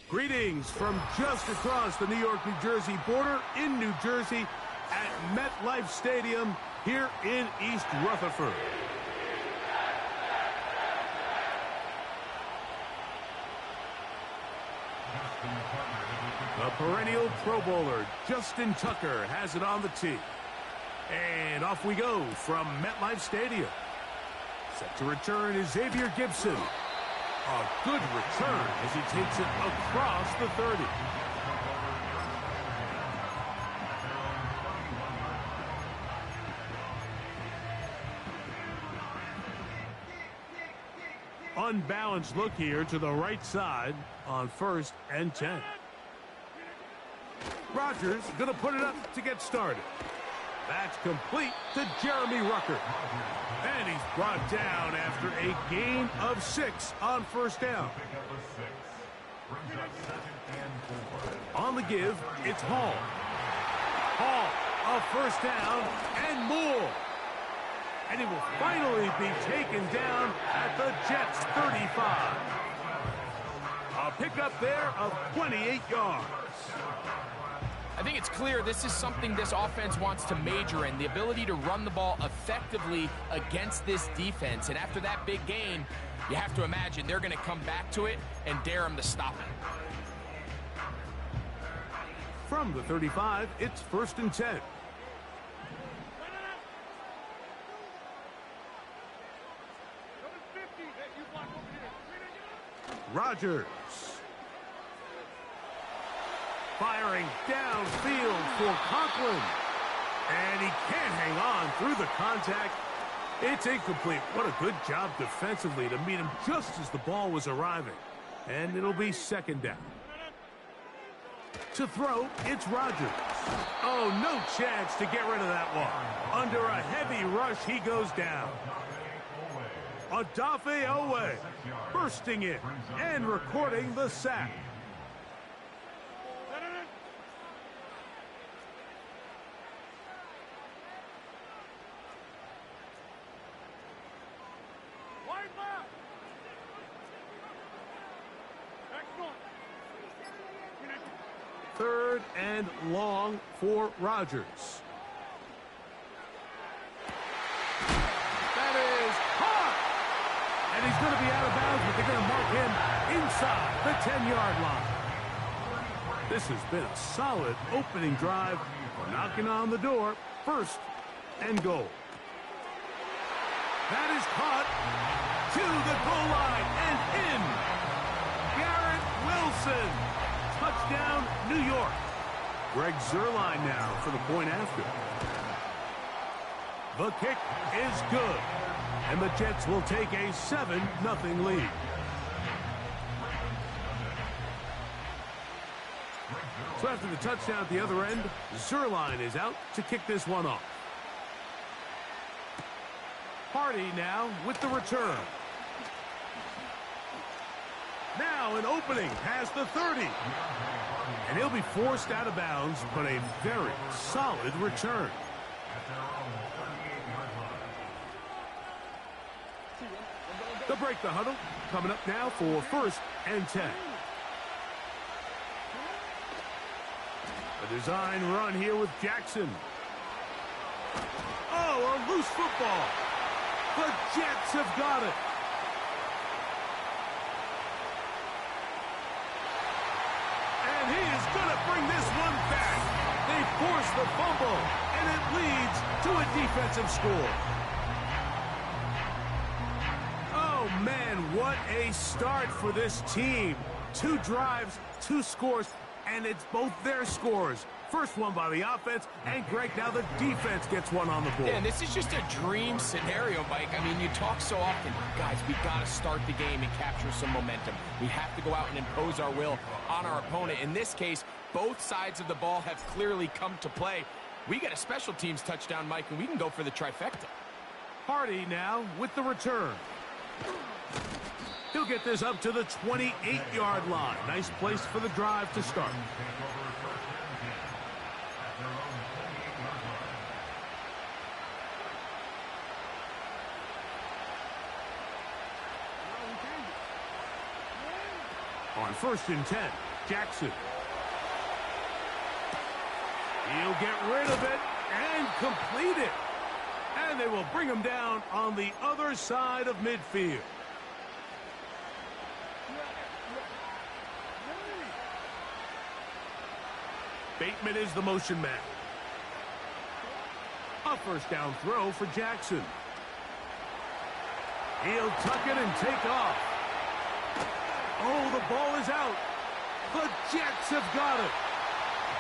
Greetings from just across the New York-New Jersey border in New Jersey at MetLife Stadium here in East Rutherford. The perennial Pro Bowler, Justin Tucker, has it on the tee. And off we go from MetLife Stadium. Set to return is Xavier Gibson. A good return as he takes it across the 30. Unbalanced look here to the right side on 1st and 10. Rodgers going to put it up to get started. That's complete to Jeremy Rucker. And he's brought down after a gain of 6 on 1st down. On the give, it's Hall. Hall, a 1st down and more. And he will finally be taken down at the Jets' 35. A pickup there of 28 yards. I think it's clear this is something this offense wants to major in, the ability to run the ball effectively against this defense. And after that big gain, you have to imagine they're going to come back to it and dare them to stop it. From the 35, it's 1st and 10. Rodgers. Firing downfield for Conklin. And he can't hang on through the contact. It's incomplete. What a good job defensively to meet him just as the ball was arriving. And it'll be 2nd down. To throw, it's Rodgers. Oh, no chance to get rid of that one. Under a heavy rush, he goes down. Odafe Owe bursting in and recording the sack. Third and long for Rodgers. That is caught! And he's going to be out of bounds, but they're going to mark him inside the 10-yard line. This has been a solid opening drive. Knocking on the door. 1st and goal. That is caught to the goal line and in. Garrett Wilson. Touchdown, New York. Greg Zuerlein now for the point after. The kick is good. And the Jets will take a 7-0 lead. So after the touchdown at the other end, Zuerlein is out to kick this one off. Hardy now with the return. Now an opening past the 30. And he'll be forced out of bounds, but a very solid return. They'll break the huddle. Coming up now for 1st and 10. A design run here with Jackson. Oh, a loose football. The Jets have got it. And he is going to bring this one back. They force the fumble, and it leads to a defensive score. Oh, man, what a start for this team. 2 drives, 2 scores, and it's both their scores. First one by the offense, and Greg, now the defense gets one on the board. Yeah, and this is just a dream scenario, Mike. I mean, you talk so often, guys, we got to start the game and capture some momentum. We have to go out and impose our will on our opponent. In this case, both sides of the ball have clearly come to play. We get a special teams touchdown, Mike, and we can go for the trifecta. Hardy now with the return. He'll get this up to the 28-yard line. Nice place for the drive to start. On 1st and 10, Jackson. He'll get rid of it and complete it. And they will bring him down on the other side of midfield. Bateman is the motion man. A first down throw for Jackson. He'll tuck it and take off. Oh, the ball is out. The Jets have got it.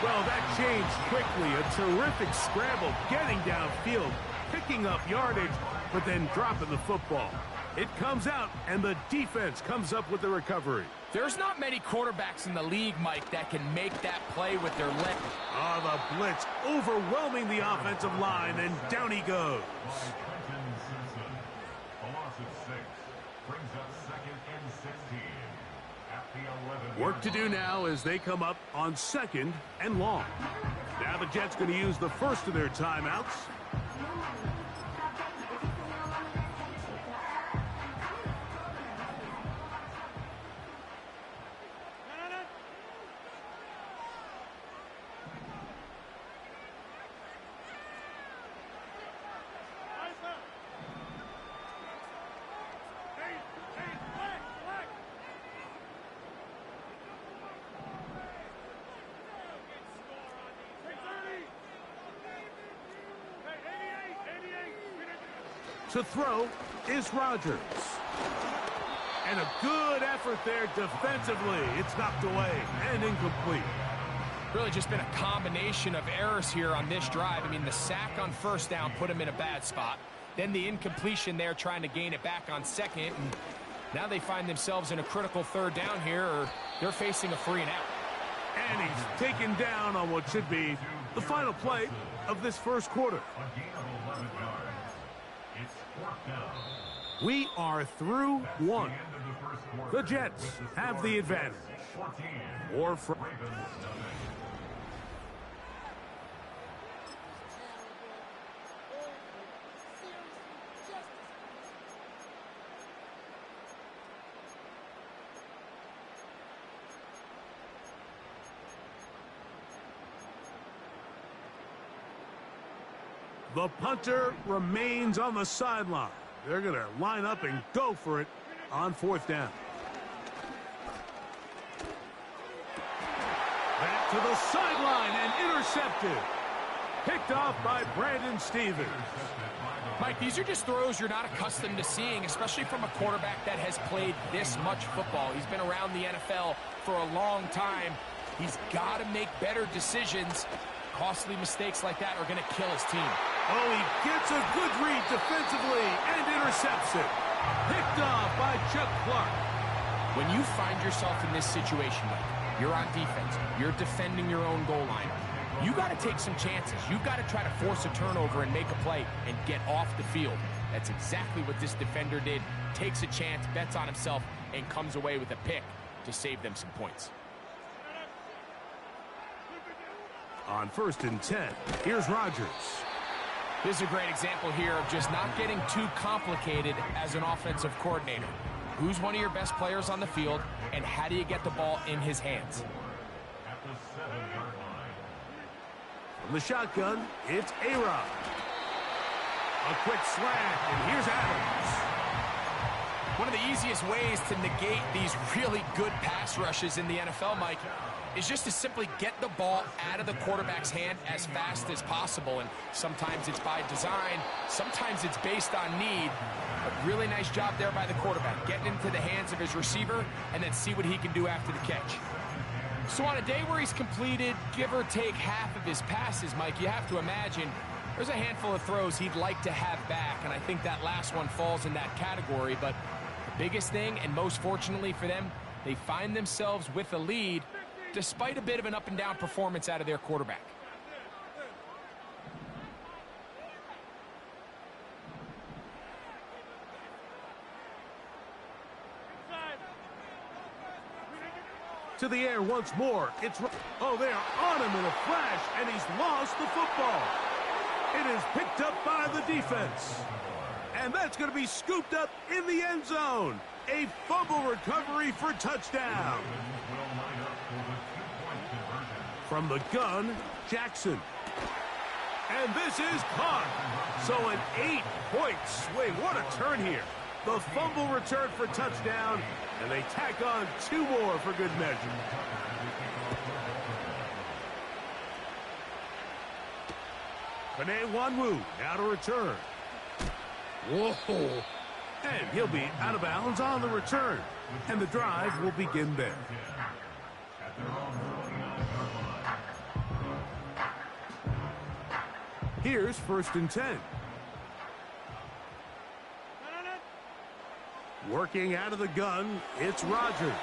Well, that changed quickly. A terrific scramble, getting downfield, picking up yardage, but then dropping the football. It comes out, and the defense comes up with the recovery. There's not many quarterbacks in the league, Mike, that can make that play with their leg. Oh, the blitz overwhelming the offensive line, and down he goes. Work to do now as they come up on 2nd and long. Now the Jets going to use the first of their timeouts. To throw is Rodgers. And a good effort there defensively. It's knocked away and incomplete. Really just been a combination of errors here on this drive. I mean, the sack on first down put him in a bad spot. Then the incompletion there trying to gain it back on second. And now they find themselves in a critical third down here, or they're facing a 3 and out. And he's taken down on what should be the final play of this first quarter. We are through one. The Jets have the advantage. Or from the punter remains on the sideline. They're going to line up and go for it on 4th down. Back to the sideline and intercepted. Picked off by Brandon Stevens. Mike, these are just throws you're not accustomed to seeing, especially from a quarterback that has played this much football. He's been around the NFL for a long time. He's got to make better decisions. Costly mistakes like that are going to kill his team. Oh, he gets a good read defensively and intercepts it. Picked off by Chuck Clark. When you find yourself in this situation, Mike, you're on defense, you're defending your own goal line, you got to take some chances. You've got to try to force a turnover and make a play and get off the field. That's exactly what this defender did. Takes a chance, bets on himself, and comes away with a pick to save them some points. On 1st and 10, here's Rodgers. This is a great example here of just not getting too complicated as an offensive coordinator. Who's one of your best players on the field, and how do you get the ball in his hands? From the shotgun, it's A-Rod. A quick slant, and here's Adams. One of the easiest ways to negate these really good pass rushes in the NFL, Mike, is just to simply get the ball out of the quarterback's hand as fast as possible. And sometimes it's by design, sometimes it's based on need. A really nice job there by the quarterback, getting into the hands of his receiver and then see what he can do after the catch. So on a day where he's completed, give or take half of his passes, Mike, you have to imagine there's a handful of throws he'd like to have back, and I think that last one falls in that category. But the biggest thing, and most fortunately for them, they find themselves with a lead despite a bit of an up-and-down performance out of their quarterback. To the air once more. It's oh, they are on him in a flash, and he's lost the football. It is picked up by the defense. And that's going to be scooped up in the end zone. A fumble recovery for touchdown. From the gun, Jackson. And this is caught. So an 8-point swing. What a turn here. The fumble return for touchdown, and they tack on 2 more for good measure. Panay Wanwu now to return. Whoa. And he'll be out of bounds on the return. And the drive will begin there. Here's 1st and 10. Working out of the gun, it's Rodgers.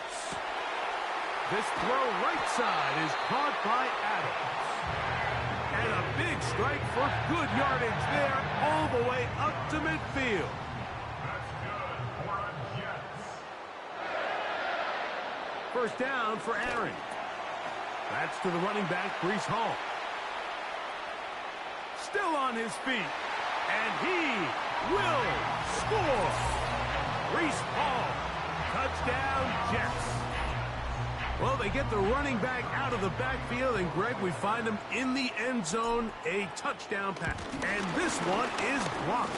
This throw right side is caught by Adams. And a big strike for good yardage there all the way up to midfield. First down for Aaron. That's to the running back, Breece Hall. Still on his feet. And he will score. Breece Hall. Touchdown, Jets. Well, they get the running back out of the backfield, and Greg, we find him in the end zone, a touchdown pass. And this one is blocked.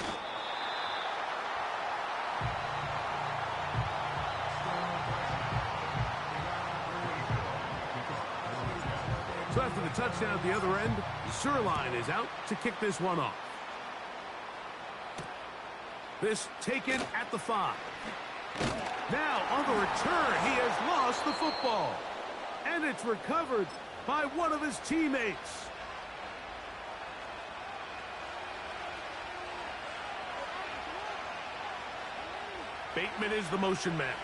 So after the touchdown at the other end, Zerline is out to kick this one off. This taken at the 5. Now, on the return, he has lost the football. And it's recovered by one of his teammates. Bateman is the motion man.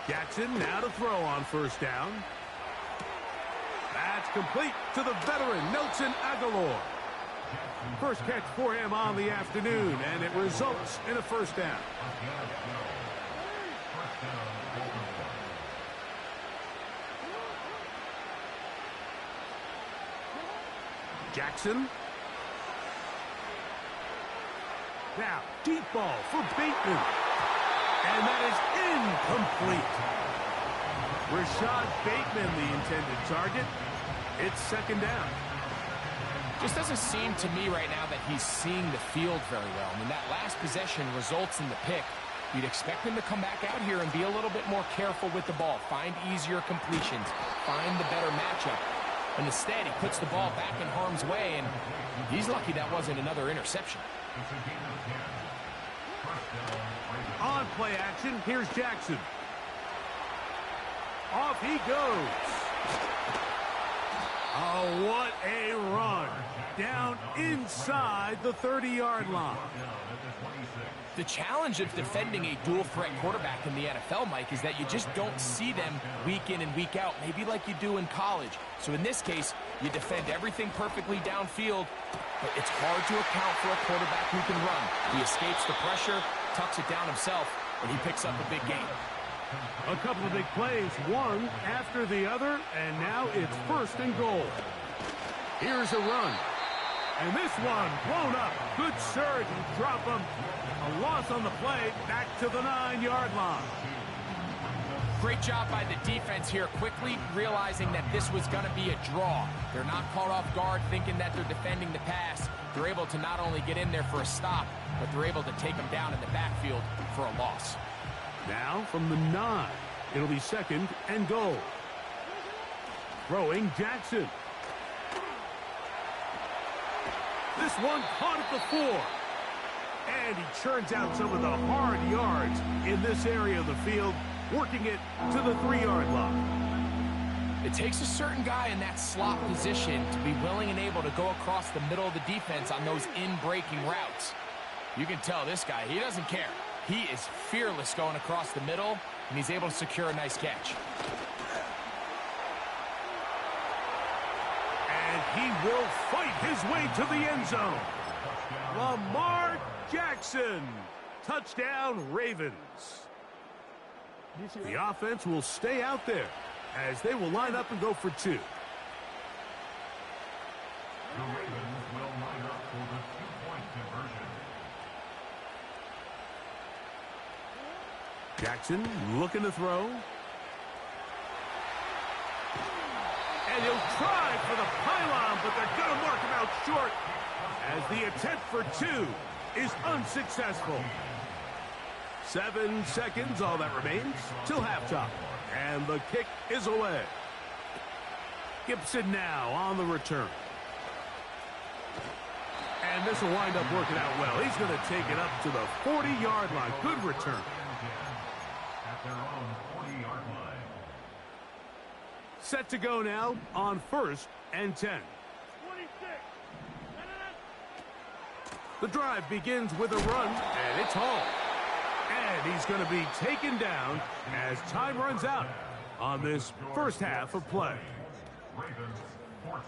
Jackson now to throw on 1st down. That's complete to the veteran, Nelson Aguilar. First catch for him on the afternoon, and it results in a 1st down. Jackson. Now, deep ball for Bateman. And that is incomplete. Rashad Bateman, the intended target. It's 2nd down. Just doesn't seem to me right now that he's seeing the field very well. I mean, that last possession results in the pick. You'd expect him to come back out here and be a little bit more careful with the ball, find easier completions, find the better matchup. And instead, he puts the ball back in harm's way, and he's lucky that wasn't another interception. On play action, here's Jackson. Off he goes. Oh, what a run. Down inside the 30-yard line. The challenge of defending a dual-threat quarterback in the NFL, Mike, is that you just don't see them week in and week out, maybe like you do in college. So in this case, you defend everything perfectly downfield, but it's hard to account for a quarterback who can run. He escapes the pressure, tucks it down himself, and he picks up a big gain. A couple of big plays, one after the other, and now it's 1st and goal. Here's a run. And this one blown up. Good surge and drop him. A loss on the play, back to the 9-yard line. Great job by the defense here, quickly realizing that this was going to be a draw. They're not caught off guard thinking that they're defending the pass. They're able to not only get in there for a stop, but they're able to take them down in the backfield for a loss. Now from the 9, it'll be 2nd and goal. Throwing Jackson. This one caught at the 4. And he churns out some of the hard yards in this area of the field, working it to the 3-yard line. It takes a certain guy in that slot position to be willing and able to go across the middle of the defense on those in-breaking routes. You can tell this guy, he doesn't care. He is fearless going across the middle, and he's able to secure a nice catch. And he will fight his way to the end zone. Lamar Jackson. Touchdown, Ravens. The offense will stay out there as they will line up and go for 2. The Ravens will line up for the 2-point conversion. Jackson looking to throw. And he'll try for the pylon, but they're going to mark him out short as the attempt for 2 is unsuccessful. 7 seconds, all that remains, till halftime. And the kick is away. Gibson now on the return. And this will wind up working out well. He's going to take it up to the 40-yard line. Good return. At their own 40-yard line. Set to go now on 1st and 10. The drive begins with a run, and it's home. And he's going to be taken down as time runs out on this first half of play.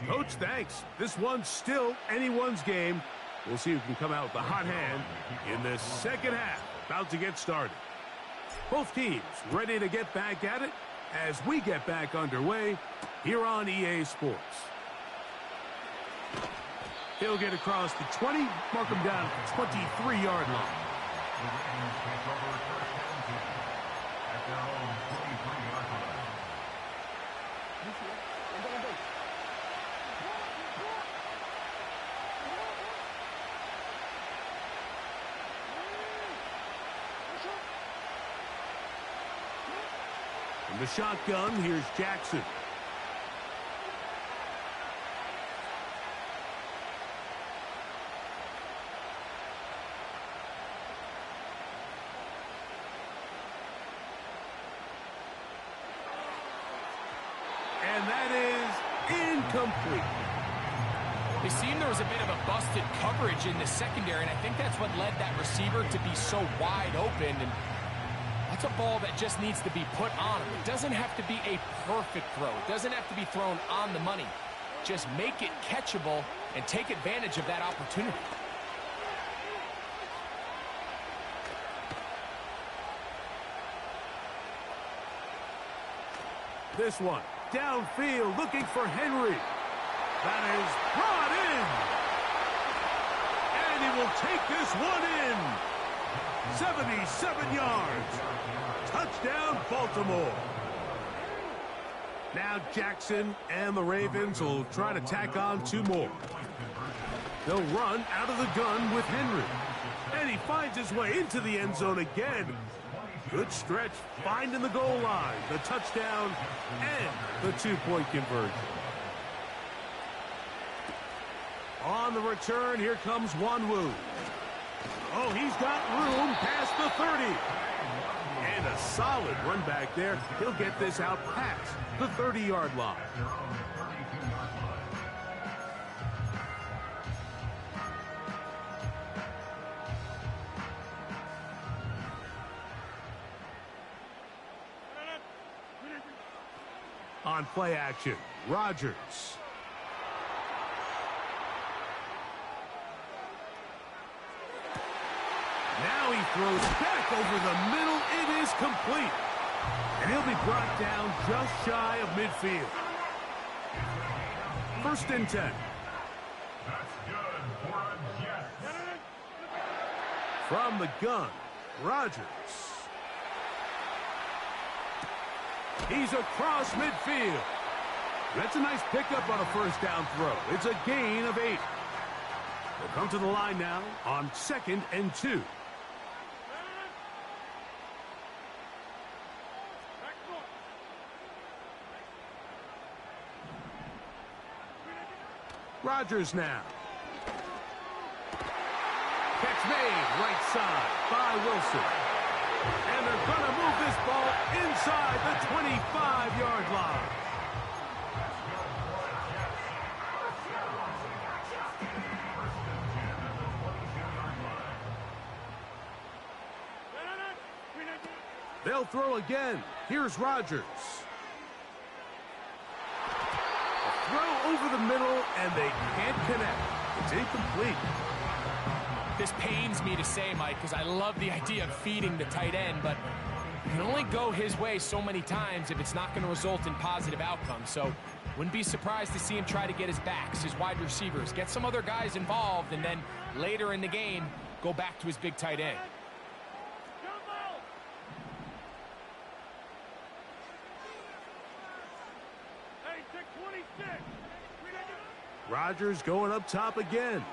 Coach, thanks. This one's still anyone's game. We'll see who can come out with the hot hand in this second half. About to get started. Both teams ready to get back at it as we get back underway here on EA Sports. He'll get across the 20, mark him down at the 23-yard line. From the shotgun, here's Jackson. And that is incomplete. It seemed there was a bit of a busted coverage in the secondary, and I think that's what led that receiver to be so wide open. And that's a ball that just needs to be put on him. It doesn't have to be a perfect throw. It doesn't have to be thrown on the money. Just make it catchable and take advantage of that opportunity. This one, downfield, looking for Henry. That is brought in. And he will take this one in. 77 yards. Touchdown, Baltimore. Now Jackson and the Ravens will try to tack on 2 more. They'll run out of the gun with Henry. And he finds his way into the end zone again. Good stretch, finding the goal line, the touchdown, and the 2-point conversion. On the return, here comes Wanwu. Oh, he's got room past the 30. And a solid run back there. He'll get this out past the 30-yard line. On play action, Rodgers. Now he throws back over the middle. It is complete. And he'll be brought down just shy of midfield. 1st and 10. From the gun, Rodgers. He's across midfield. That's a nice pickup on a 1st down throw. It's a gain of 8. They'll come to the line now on 2nd and 2. Rodgers now. Catch made right side by Wilson. And they're going to move this ball inside the 25-yard line. They'll throw again. Here's Rodgers. A throw over the middle, and they can't connect. It's incomplete. This pains me to say, Mike, because I love the idea of feeding the tight end, but you can only go his way so many times if it's not going to result in positive outcomes. So wouldn't be surprised to see him try to get his backs, his wide receivers, get some other guys involved, and then later in the game, go back to his big tight end. Rodgers going up top again.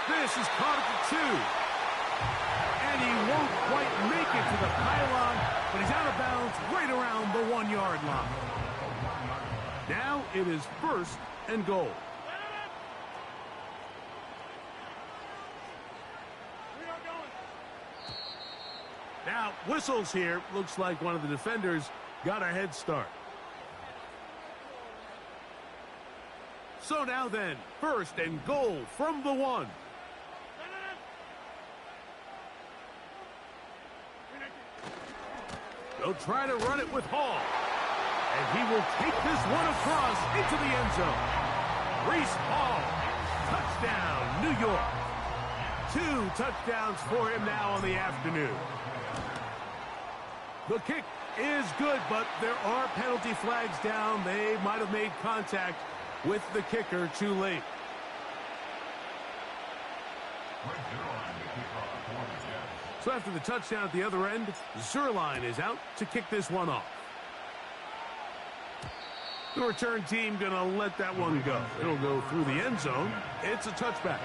This is caught at the 2. And he won't quite make it to the pylon, but he's out of bounds right around the 1-yard line. Now it is 1st and goal. Now, whistles here. Looks like one of the defenders got a head start. So now then, 1st and goal from the 1. They'll try to run it with Hall. And he will take this one across into the end zone. Breece Hall, touchdown, New York. 2 touchdowns for him now on the afternoon. The kick is good, but there are penalty flags down. They might have made contact with the kicker too late. So after the touchdown at the other end, Zuerlein is out to kick this one off. The return team going to let that one go. It'll go through the end zone. It's a touchback.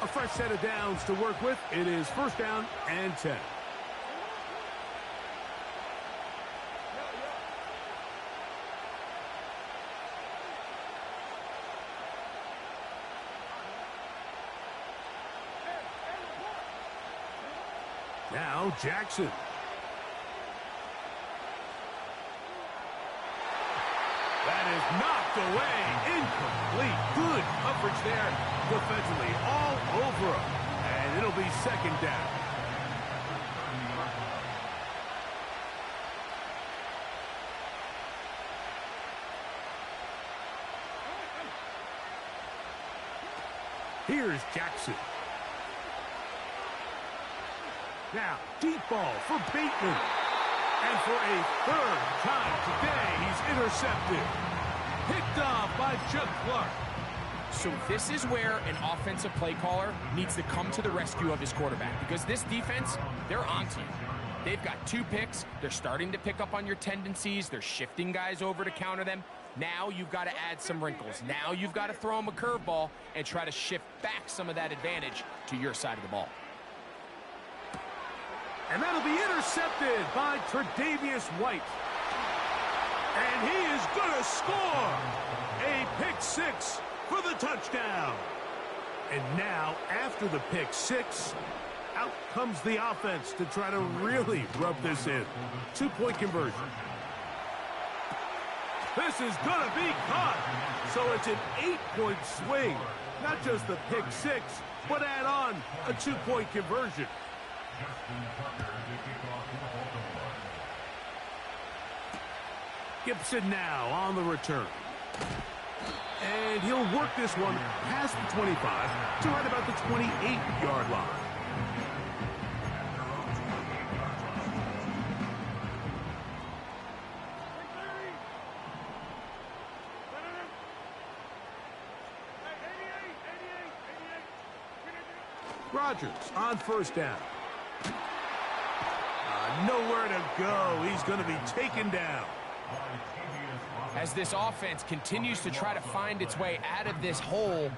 A fresh set of downs to work with. It is 1st down and 10. Now Jackson. That is knocked away. Incomplete. Good coverage there defensively. All over him. And it'll be 2nd down. Here's Jackson. Now, deep ball for Bateman. And for a 3rd time today, he's intercepted. Picked off by Chuck Clark. So this is where an offensive play caller needs to come to the rescue of his quarterback, because this defense, they're onto you. They've got 2 picks. They're starting to pick up on your tendencies. They're shifting guys over to counter them. Now you've got to add some wrinkles. Now you've got to throw them a curveball and try to shift back some of that advantage to your side of the ball. And that'll be intercepted by Tre'Davious White. And he is going to score a pick 6 for the touchdown. And now, after the pick 6, out comes the offense to try to really rub this in. 2-point conversion. This is going to be caught. So it's an 8-point swing. Not just the pick 6, but add on a 2-point conversion. Gibson now on the return. And he'll work this one past the 25 to right about the 28-yard line. Rodgers on 1st down. Nowhere to go. He's going to be taken down. As this offense continues to try to find its way out of this hole,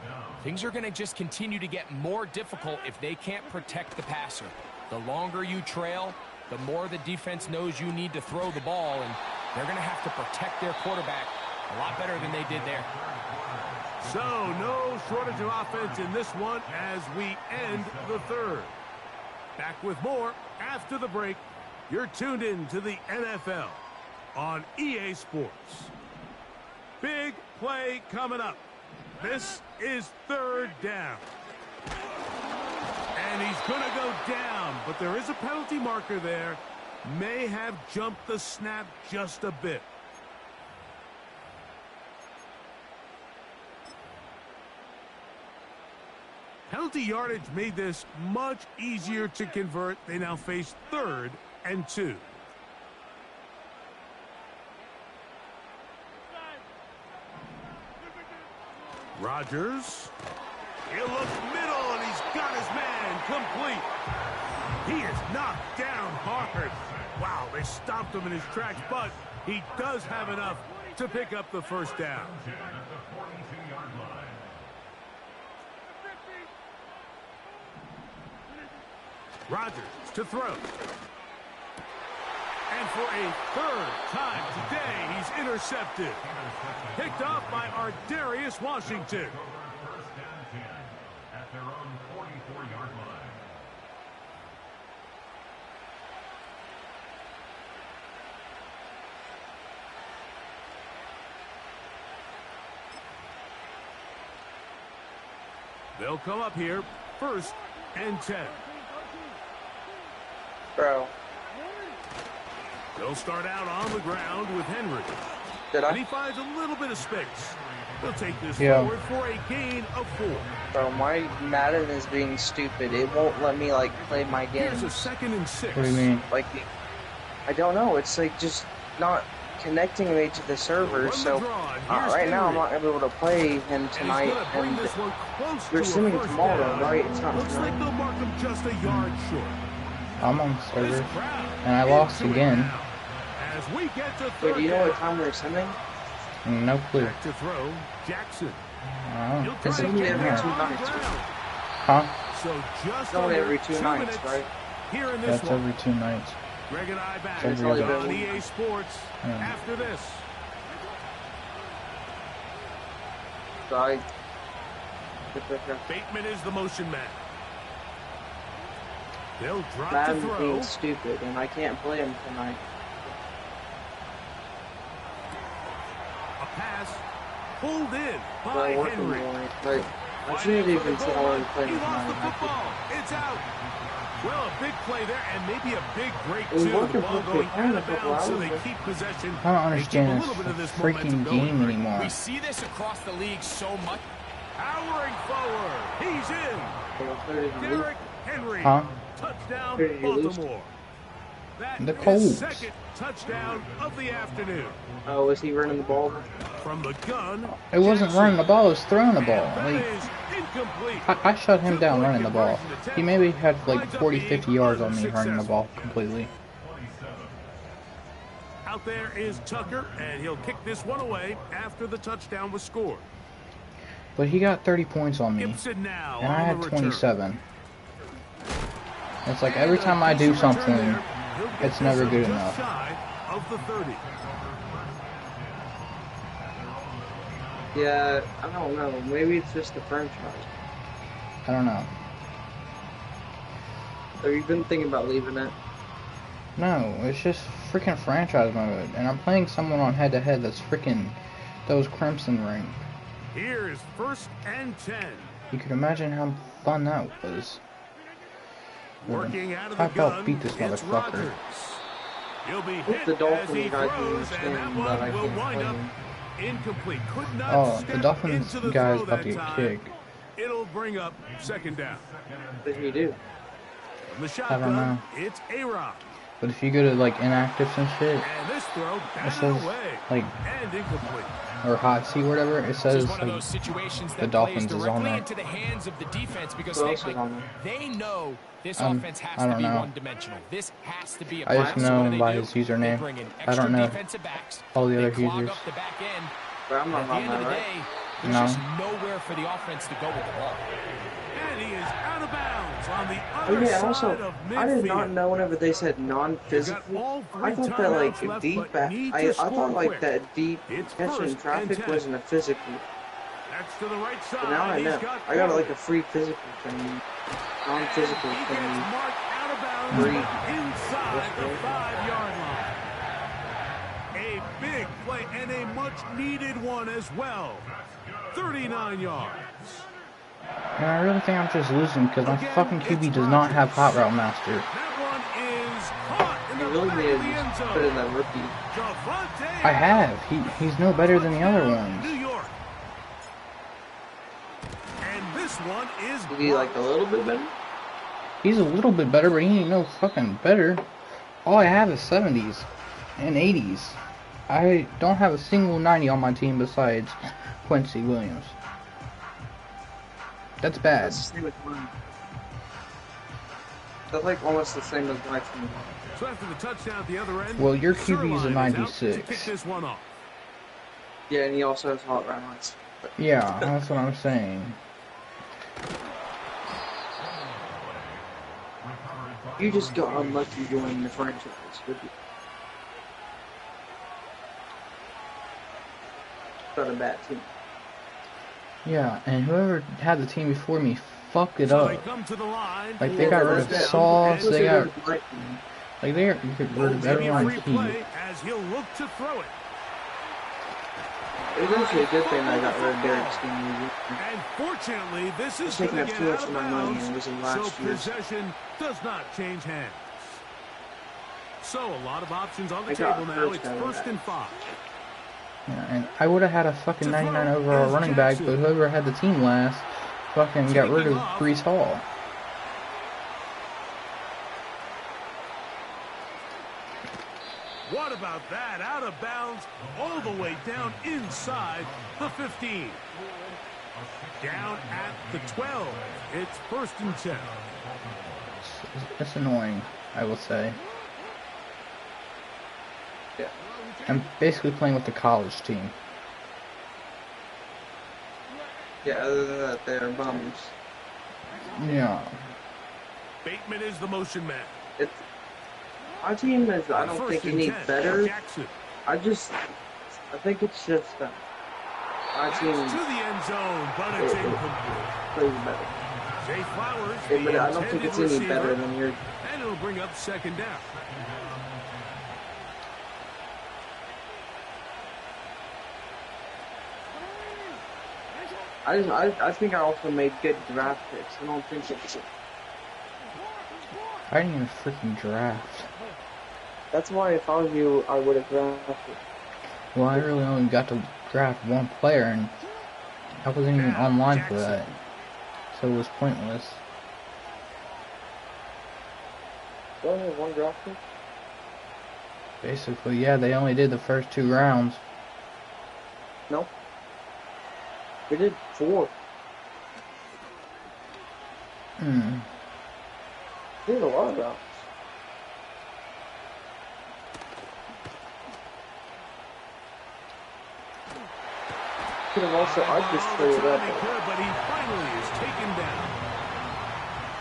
things are going to just continue to get more difficult if they can't protect the passer. The longer you trail, the more the defense knows you need to throw the ball, and they're going to have to protect their quarterback a lot better than they did there. So, no shortage of offense in this one as we end the 3rd. Back with more after the break. You're tuned in to the NFL on EA Sports. Big play coming up. This is 3rd down. And he's going to go down, but there is a penalty marker there. May have jumped the snap just a bit. Penalty yardage made this much easier to convert. They now face 3rd and 2. Rodgers. He'll look middle, and he's got his man complete. He is knocked down hard. Wow, they stopped him in his tracks, but he does have enough to pick up the first down. Rodgers to throw. And for a third time today, he's intercepted. Picked off by Darius Washington. First and 10 at their own 44-yard line. They'll come up here, first and 10. Bro. They'll start out on the ground with Henry. And he finds a little bit of space. He'll take this forward for a gain of 4. Bro, my Madden is being stupid. It won't let me, like, play my game. Here's a 2nd and 6. What do you mean? Like, I don't know. It's, like, just not connecting me to the server. So, right now I'm not going to be able to play him tonight. And we're assuming tomorrow, right? It's not Looks like they'll mark him just a yard short. I'm on the server, and I lost again. As we get to Wait, do you know what time we're assuming? No clue. Back to throw, Jackson. It's only every 2 nights. Huh? So just only every 2 nights, right? Here in this That's every 2 nights. Greg and I back It's every on other. EA Sports after this. So Bateman is the motion man. They'll drop to Madden's throw. being stupid, and I can't play him tonight. A pass pulled in by But I work in the Henry. morning. Like, I shouldn't even say I want to play He him lost the tonight. football. It's out. Well, a big play there, and maybe a big break It was too. The working ball perfect going fine out a of couple bounds, so hours they ago. keep possession. I don't and understand keep a this little bit of this freaking momentum game going. anymore. We see this across the league so much. Powering forward. He's in. Derrick Henry. Huh? Touchdown, Who did you lose to? Baltimore. That The is Colts. second touchdown of the afternoon. Oh, is he running the ball? From the gun. It wasn't Jackson. running the ball, it was throwing the ball. That Like, is incomplete. I shut him down running the ball. He maybe had like 40, 50 yards on me running the ball completely. Out there is Tucker, and he'll kick this one away after the touchdown was scored. But he got 30 points on me, Gibson now and I on had the return. 27. It's like every time I do something, it's never good enough. Shy of the 30. Yeah, I don't know. Maybe it's just the franchise. I don't know. Have you been thinking about leaving it? No, it's just freaking franchise mode, and I'm playing someone on head-to-head that's freaking those Crimson Ring. Here's first and 10. You can imagine how fun that was. Working out of I the felt gun, beat this it's motherfucker. Rodgers. He'll be hit The as Dolphins he guy throws, can and that understand that I one will can't wind play up him. incomplete. Could not Oh, step the Dolphins into the guy's throw about that to get time. kicked. It'll bring up second down. What did he do? From the I shotgun, don't know. it's A-Rod. But if you go to like inactives and shit, And this throw it batted says away like and incomplete. or hot seat, whatever. It This says is one of like those situations the that Dolphins plays is on directly there. into the hands of the defense because Who they, else is like, on there? they know this I offense has don't to be know. one-dimensional. This has to be a I just pass. So what know do him they by do? his username. They bring in I extra don't know defensive backs. all the They other clog users. up the back end. But I'm And not at the on end of that, the right? day, there's No. just nowhere for the offense to go with the ball. And he is out of bounds on the Oh other yeah, side also, of midfield. I did not know whenever they said They've non-physical. got all three I thought that timeouts like left, deep but back. need I to thought score like quick. that deep It's catch first in and traffic 10. wasn't a physical. That's to the right side. But now I He's know. got I got four. like a free physical thing, non-physical He thing. gets marked out of bounds Three. inside the Three. 5-yard line. A big play and a much-needed one as well. 39 yards. And I really think I'm just losing because my fucking QB does not have Hot Route Master. That one is caught in You the really back need of to the end just put in zone. that rookie. Javonte I have. He's no better than the other touchdown, New ones. York. And this one is Is he like a little bit better? He's a little bit better, but he ain't no fucking better. All I have is 70s and 80s. I don't have a single 90 on my team besides Quincy Williams. That's bad. That's the same as mine. That's like almost the same as my team. So after the touchdown at the other end, Well, your QB is a Sirline out to 96. kick this one off. Yeah, and he also has hot rounds. Yeah, that's what I'm saying. You just got unlucky joining the franchise. Got a bad team. Yeah, and whoever had the team before me fucked it So they up. come to the line. Like, they got rid of Sauce, they got... Like, they got rid of everyone free key. play as he'll look to throw it. It was actually a good thing I got rid of Derek's team. And fortunately, this is taking going up to too get much out of of my money, bounds, and it was in so last year's. possession does not change hands. So a lot of options on the I got table now. first It's out of first that. and 5. Yeah, and I would have had a fucking 99 overall running back, but whoever had the team last fucking got rid of Brees Hall. What about that? Out of bounds, all the way down inside the 15. Down at the 12. It's first and 10. It's annoying, I will say. Yeah. I'm basically playing with the college team. Yeah, other than that, they're bums. Yeah. Bateman is the motion man. My team is, I don't First think and any 10. better. Jackson. I think it's just, my team To the end zone, but it's incomplete. plays better. Jay Flowers, Yeah, the but I don't think intended it's any receiver, better than yours. and it'll bring up second down. I think I also made good draft picks. I don't think it's. I didn't even freaking draft. That's why if I was you, I would have drafted. Well, I really only got to draft one player, and I wasn't even online for that. So it was pointless. Do I have one draft pick? Basically, yeah, they only did the first 2 rounds. No. We did 4. We did a lot of rounds. Could have also, I just threw it up. But he finally is taken down.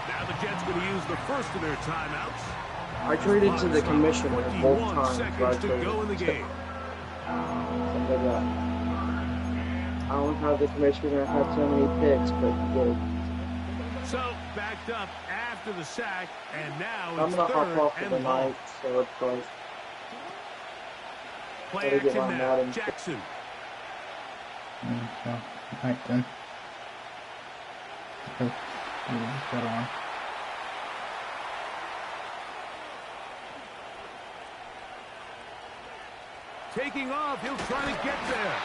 Now the Jets going to use the first of their timeouts. I traded to the commissioner both 21 times. seconds to go in the game. Something like that. I don't know how the commissioner had so many picks, but he did. So backed up after the sack, and now I'm it's gonna hop off third for the and long. night, so it's close. Play Gotta get action my now. Madden. Jackson. So, right then. Put that on. Taking off, he'll try to get there.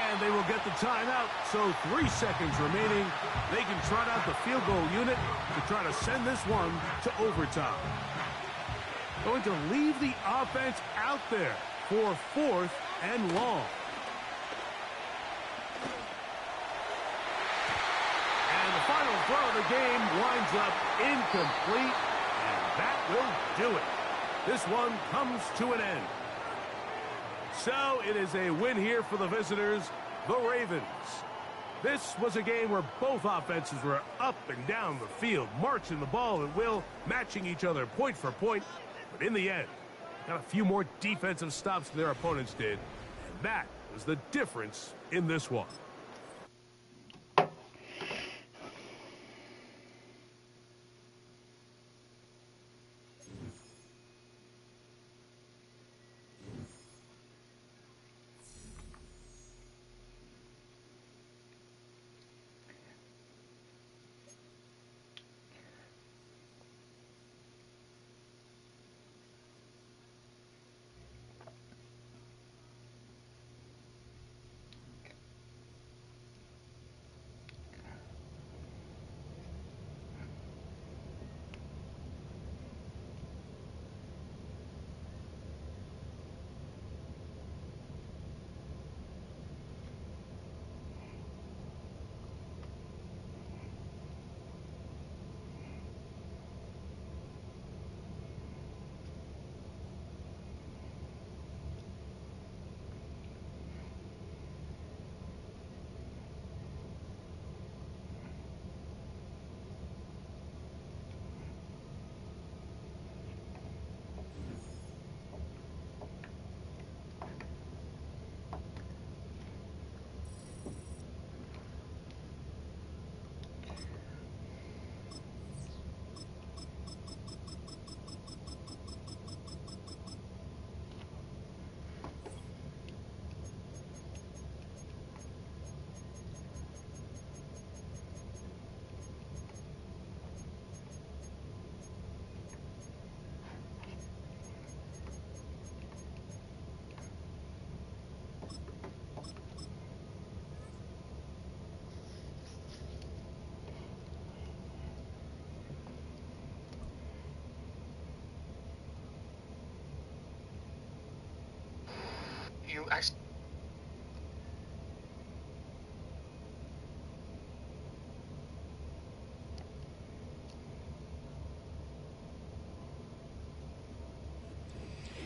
And they will get the timeout, so 3 seconds remaining. They can trot out the field goal unit to try to send this one to overtime. Going to leave the offense out there for 4th and long. And the final throw of the game winds up incomplete, and that will do it. This one comes to an end. So it is a win here for the visitors, the Ravens. This was a game where both offenses were up and down the field, marching the ball at will, matching each other point for point. But in the end, got a few more defensive stops than their opponents did. And that was the difference in this one.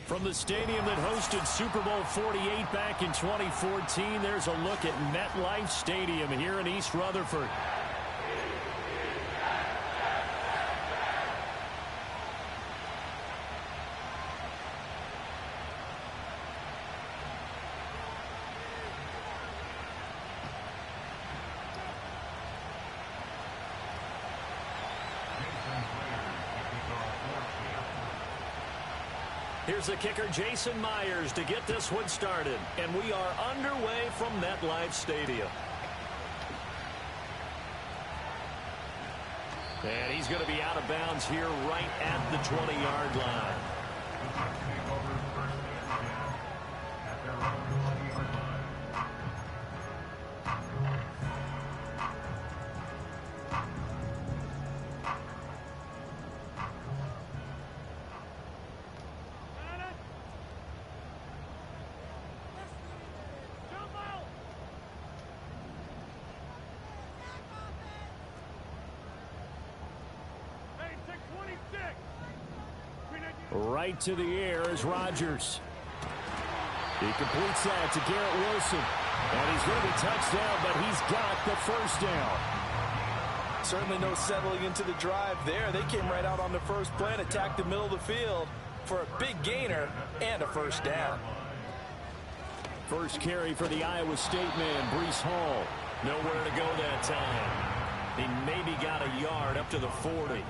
From the stadium that hosted Super Bowl 48 back in 2014, there's a look at MetLife Stadium here in East Rutherford. Here's the kicker, Jason Myers, to get this one started. And we are underway from MetLife Stadium. And he's going to be out of bounds here right at the 20-yard line. Right to the air is Rodgers. He completes that to Garrett Wilson. And he's going to be touched down, but he's got the first down. Certainly no settling into the drive there. They came right out on the first play and attacked the middle of the field for a big gainer and a first down. First carry for the Iowa State man, Breece Hall. Nowhere to go that time. He maybe got a yard up to the 40.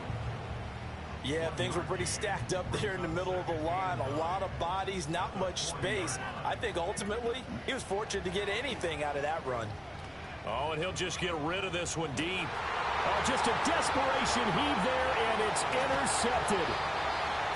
Yeah, things were pretty stacked up there in the middle of the line. A lot of bodies, not much space. I think ultimately he was fortunate to get anything out of that run. Oh, and he'll just get rid of this one deep. Oh, just a desperation heave there, and it's intercepted.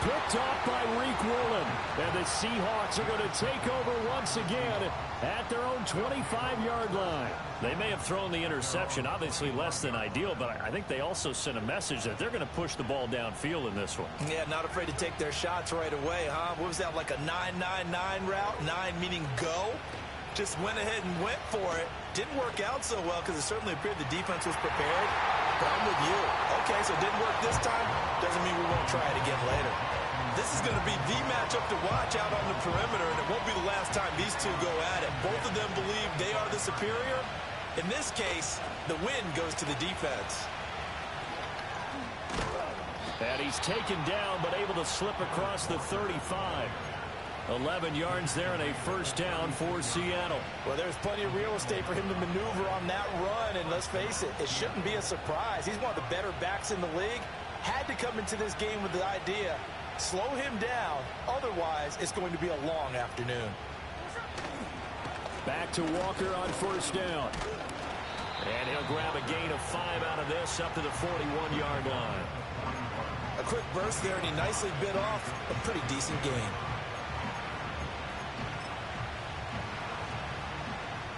Picked off by Reek Woolen. And the Seahawks are going to take over once again at their own 25-yard line. They may have thrown the interception, obviously less than ideal, but I think they also sent a message that they're going to push the ball downfield in this one. Yeah, not afraid to take their shots right away, huh? What was that, like a 9-9-9 route? 9 meaning go? Just went ahead and went for it. Didn't work out so well because it certainly appeared the defense was prepared. But I'm with you. Okay, so it didn't work this time. Doesn't mean we won't try it again later. This is going to be the matchup to watch out on the perimeter, and it won't be the last time these two go at it. Both of them believe they are the superior. In this case, the win goes to the defense. And he's taken down, but able to slip across the 35. 11 yards there and a first down for Seattle. Well, there's plenty of real estate for him to maneuver on that run, and let's face it, it shouldn't be a surprise. He's one of the better backs in the league. Had to come into this game with the idea, slow him down, otherwise it's going to be a long afternoon. Back to Walker on first down. And he'll grab a gain of 5 out of this up to the 41-yard line. A quick burst there, and he nicely bit off a pretty decent gain.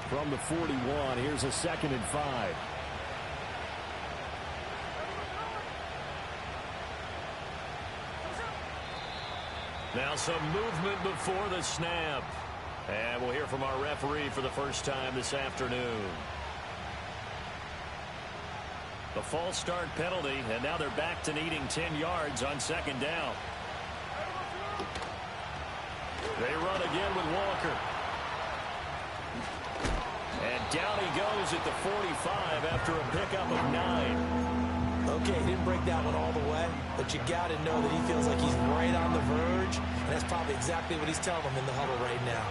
From the 41, here's a 2nd and 5. Now some movement before the snap. And we'll hear from our referee for the first time this afternoon. The false start penalty, and now they're back to needing 10 yards on 2nd down. They run again with Walker. And down he goes at the 45 after a pickup of 9. Okay, he didn't break that one all the way, but you got to know that he feels like he's right on the verge, and that's probably exactly what he's telling them in the huddle right now.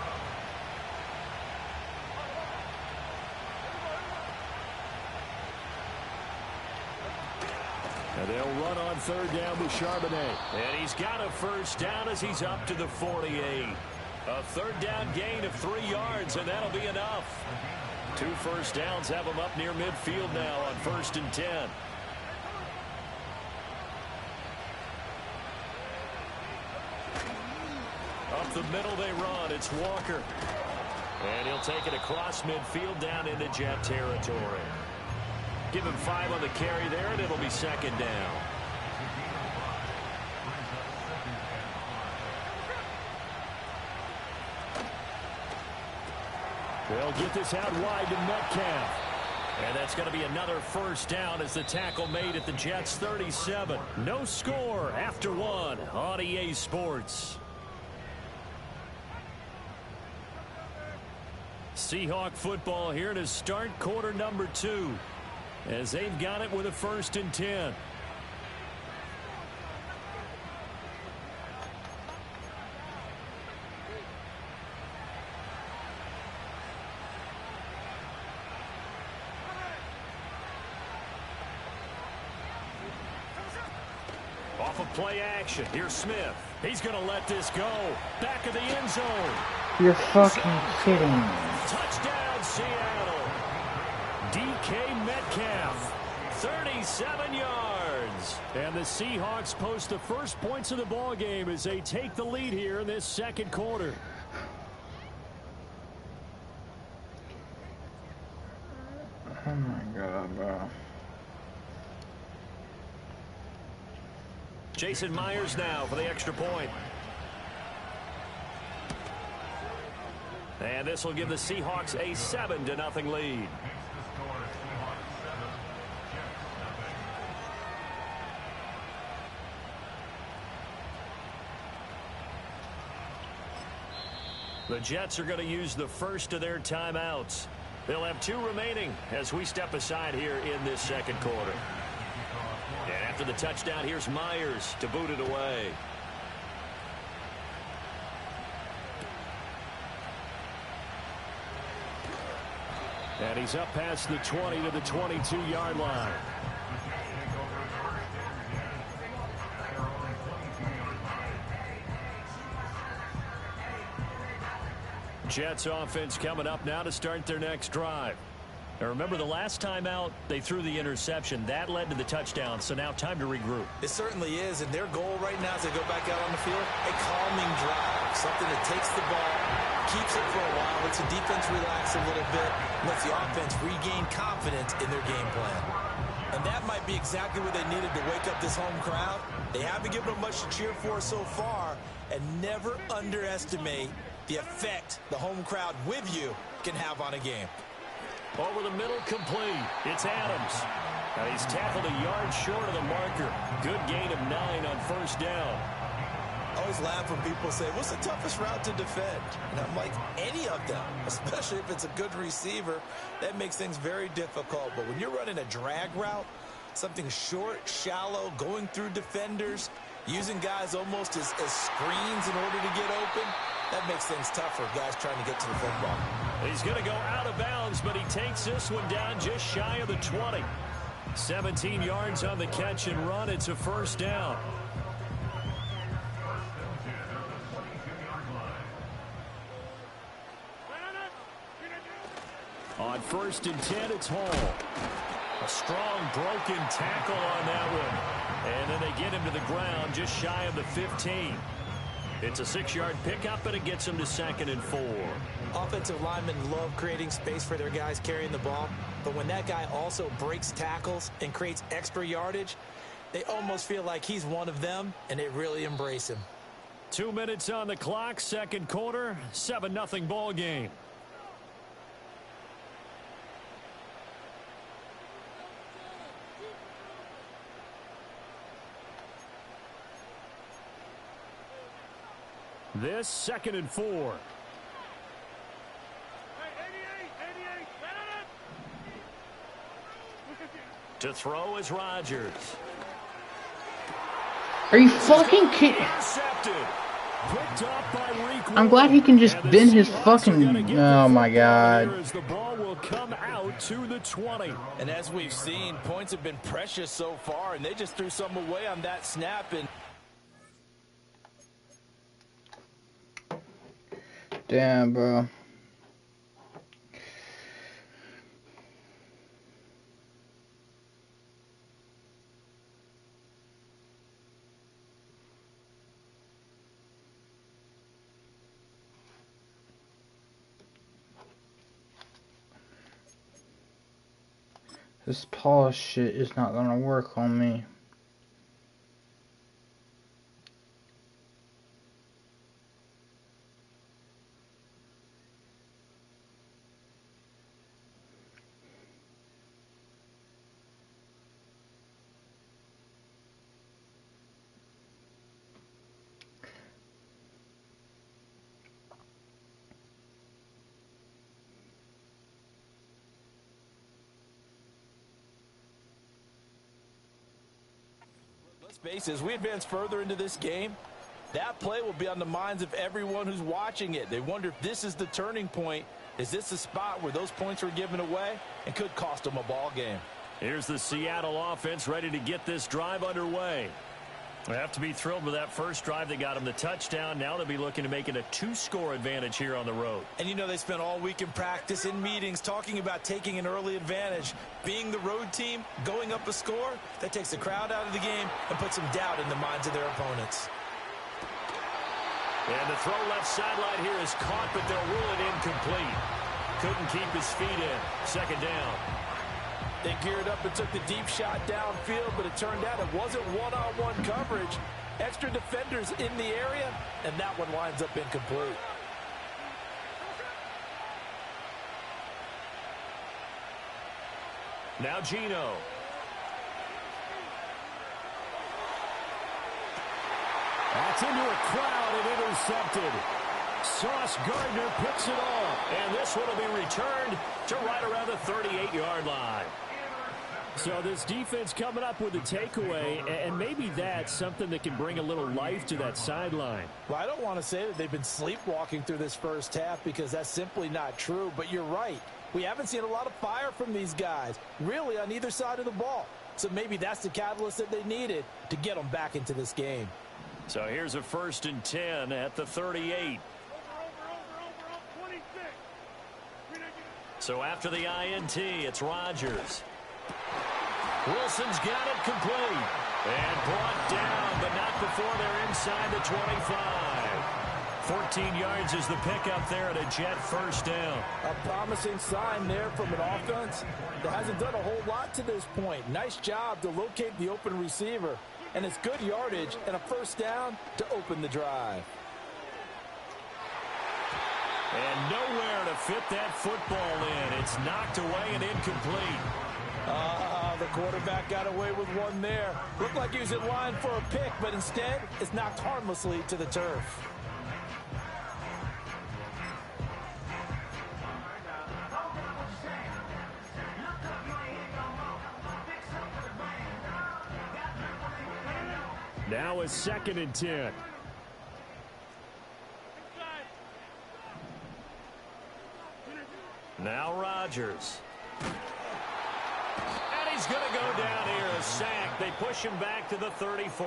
And they'll run on 3rd down with Charbonnet. And he's got a first down as he's up to the 48. A 3rd down gain of 3 yards, and that'll be enough. 2 first downs have him up near midfield now on 1st and 10. Up the middle they run. It's Walker. And he'll take it across midfield down into Jet territory. Give him 5 on the carry there, and it'll be 2nd down. They'll get this out wide to Metcalf. And that's going to be another first down as the tackle made at the Jets' 37. No score after one on EA Sports. Seahawk football here to start quarter number 2 as they've got it with a 1st and 10. Off of play action. Here's Smith. He's going to let this go. Back of the end zone. You're fucking kidding me. Touchdown, Seattle. DK Metcalf. 37 yards. And the Seahawks post the first points of the ball game as they take the lead here in this second quarter. Oh my God, bro. Jason Myers now for the extra point. And this will give the Seahawks a 7-0 lead. The Jets are going to use the first of their timeouts. They'll have 2 remaining as we step aside here in this second quarter. And after the touchdown, here's Myers to boot it away. And he's up past the 20 to the 22-yard line. Jets offense coming up now to start their next drive. Now remember, the last time out, they threw the interception. That led to the touchdown, so now time to regroup. It certainly is, and their goal right now as they go back out on the field, a calming drive, something that takes the ball, keeps it for a while, lets the defense relax a little bit, lets the offense regain confidence in their game plan. And that might be exactly what they needed to wake up this home crowd. They haven't given them much to cheer for so far, and never underestimate the effect the home crowd with you can have on a game. Over the middle, complete. It's Adams. Now he's tackled a yard short of the marker. Good gain of 9 on first down. I always laugh when people say, what's the toughest route to defend? And I'm like, any of them, especially if it's a good receiver. That makes things very difficult. But when you're running a drag route, something short, shallow, going through defenders, using guys almost as screens in order to get open, that makes things tough for guys trying to get to the football. He's going to go out of bounds, but he takes this one down just shy of the 20. 17 yards on the catch and run. It's a first down. On 1st and 10, it's Hall. A strong broken tackle on that one. And then they get him to the ground just shy of the 15. It's a 6-yard pickup, and it gets them to 2nd and 4. Offensive linemen love creating space for their guys carrying the ball, but when that guy also breaks tackles and creates extra yardage, they almost feel like he's one of them, and they really embrace him. 2 minutes on the clock, second quarter, 7-0 ball game. This 2nd and 4. To throw is Rodgers. Are you fucking kidding? I'm glad he can just bend his fucking... Oh my God. The ball will come out to the 20. And as we've seen, points have been precious so far, and they just threw some away on that snap. And damn, bro. This pause shit is not gonna work on me. spaces. We advance further into this game. That play will be on the minds of everyone who's watching it. They wonder if this is the turning point. Is this the spot where those points were given away and could cost them a ball game? Here's the Seattle offense ready to get this drive underway. They have to be thrilled with that first drive. They got them the touchdown. Now they'll be looking to make it a 2-score advantage here on the road. And you know they spent all week in practice, in meetings, talking about taking an early advantage. Being the road team, going up a score, that takes the crowd out of the game and puts some doubt in the minds of their opponents. And the throw left sideline here is caught, but they'll rule it incomplete. Couldn't keep his feet in. Second down. They geared up and took the deep shot downfield, but it turned out it wasn't one-on-one coverage. Extra defenders in the area, and that one winds up incomplete. Now Gino. That's into a crowd and intercepted. Sauce Gardner picks it off, and this one will be returned to right around the 38-yard line. So this defense coming up with a takeaway, and maybe that's something that can bring a little life to that sideline. Well, I don't want to say that they've been sleepwalking through this first half because that's simply not true, but you're right. We haven't seen a lot of fire from these guys, really on either side of the ball. So maybe that's the catalyst that they needed to get them back into this game. So here's a 1st and 10 at the 38. So after the INT, it's Rodgers. Wilson's got it complete. And brought down, but not before they're inside the 25. 14 yards is the pickup there at a Jet first down. A promising sign there from an offense that hasn't done a whole lot to this point. Nice job to locate the open receiver. And it's good yardage and a first down to open the drive. And nowhere to fit that football in. It's knocked away and incomplete. The quarterback got away with one there. Looked like he was in line for a pick, but instead it's knocked harmlessly to the turf. Now a 2nd and 10. Now Rodgers. And he's going to go down here, a sack. They push him back to the 34.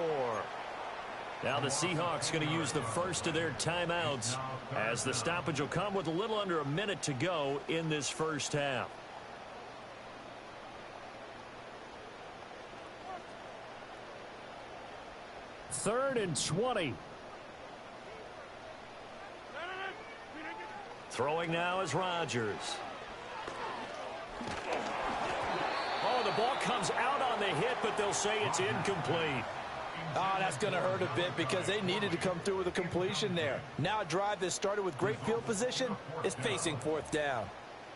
Now the Seahawks going to use the first of their timeouts as the stoppage will come with a little under a minute to go in this first half. Third and 20. Throwing now is Rodgers. Oh, the ball comes out on the hit, but they'll say it's incomplete. Oh, that's going to hurt a bit because they needed to come through with a completion there. Now a drive that started with great field position is facing 4th down.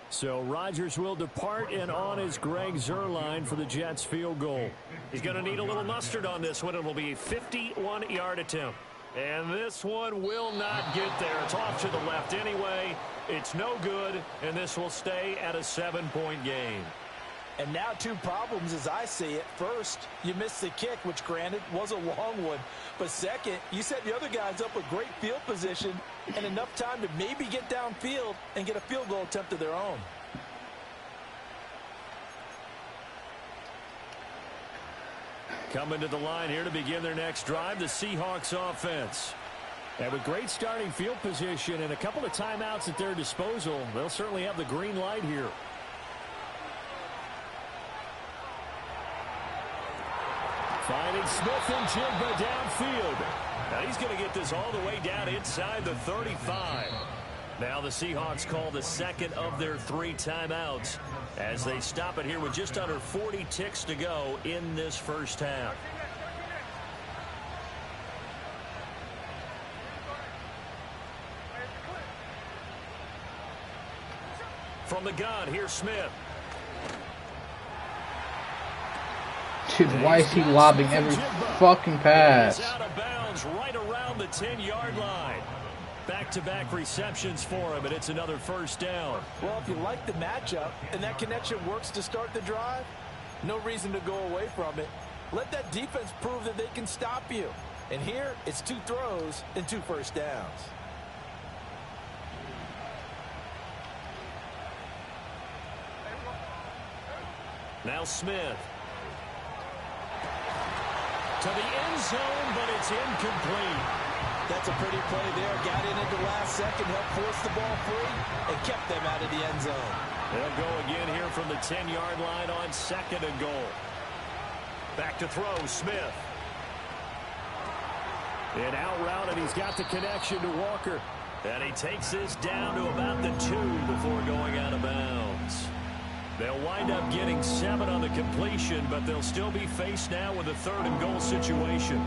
So Rodgers will depart, and on is Greg Zuerlein for the Jets field goal. He's going to need a little mustard on this one. It will be a 51-yard attempt. And this one will not get there. It's off to the left anyway. It's no good, and this will stay at a 7-point game. And now 2 problems as I see it. First, you missed the kick, which granted was a long one. But second, you set the other guys up with great field position and enough time to maybe get downfield and get a field goal attempt of their own. Coming to the line here to begin their next drive, the Seahawks offense. And with great starting field position and a couple of timeouts at their disposal, they'll certainly have the green light here. Finding Smith and Jigba downfield. Now he's going to get this all the way down inside the 35. Now the Seahawks call the second of their 3 timeouts as they stop it here with just under 40 ticks to go in this first half. From the gun, here's Smith. Dude, why is he lobbing every fucking pass? He's out of bounds right around the 10-yard line. Back-to-back receptions for him, and it's another first down. Well, if you like the matchup and that connection works to start the drive, no reason to go away from it. Let that defense prove that they can stop you. And here, it's 2 throws and 2 first downs. Now Smith. To the end zone, but it's incomplete. That's a pretty play there. Got in at the last second, helped force the ball free, and kept them out of the end zone. They'll go again here from the 10-yard line on 2nd and goal. Back to throw, Smith. An out route, and he's got the connection to Walker. And he takes this down to about the 2 before going out of bounds. They'll wind up getting 7 on the completion, but they'll still be faced now with a 3rd and goal situation.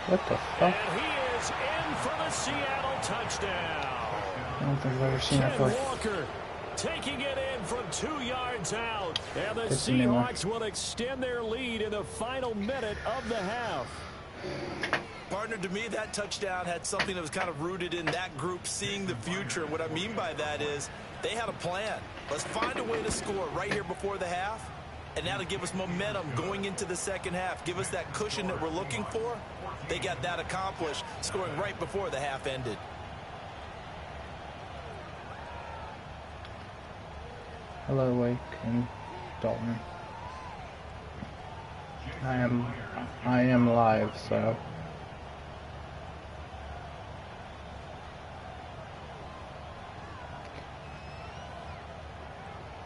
What the fuck? And he is in for the Seattle touchdown. I don't think I've ever seen that play. Walker taking it in from 2 yards out. And the Seahawks will extend their lead in the final minute of the half. Partner, to me, that touchdown had something that was kind of rooted in that group seeing the future. What I mean by that is they had a plan. Let's find a way to score right here before the half. And that'll give us momentum going into the second half. Give us that cushion that we're looking for. They got that accomplished, scoring right before the half ended. Hello, Wake and Dalton. I am live, so.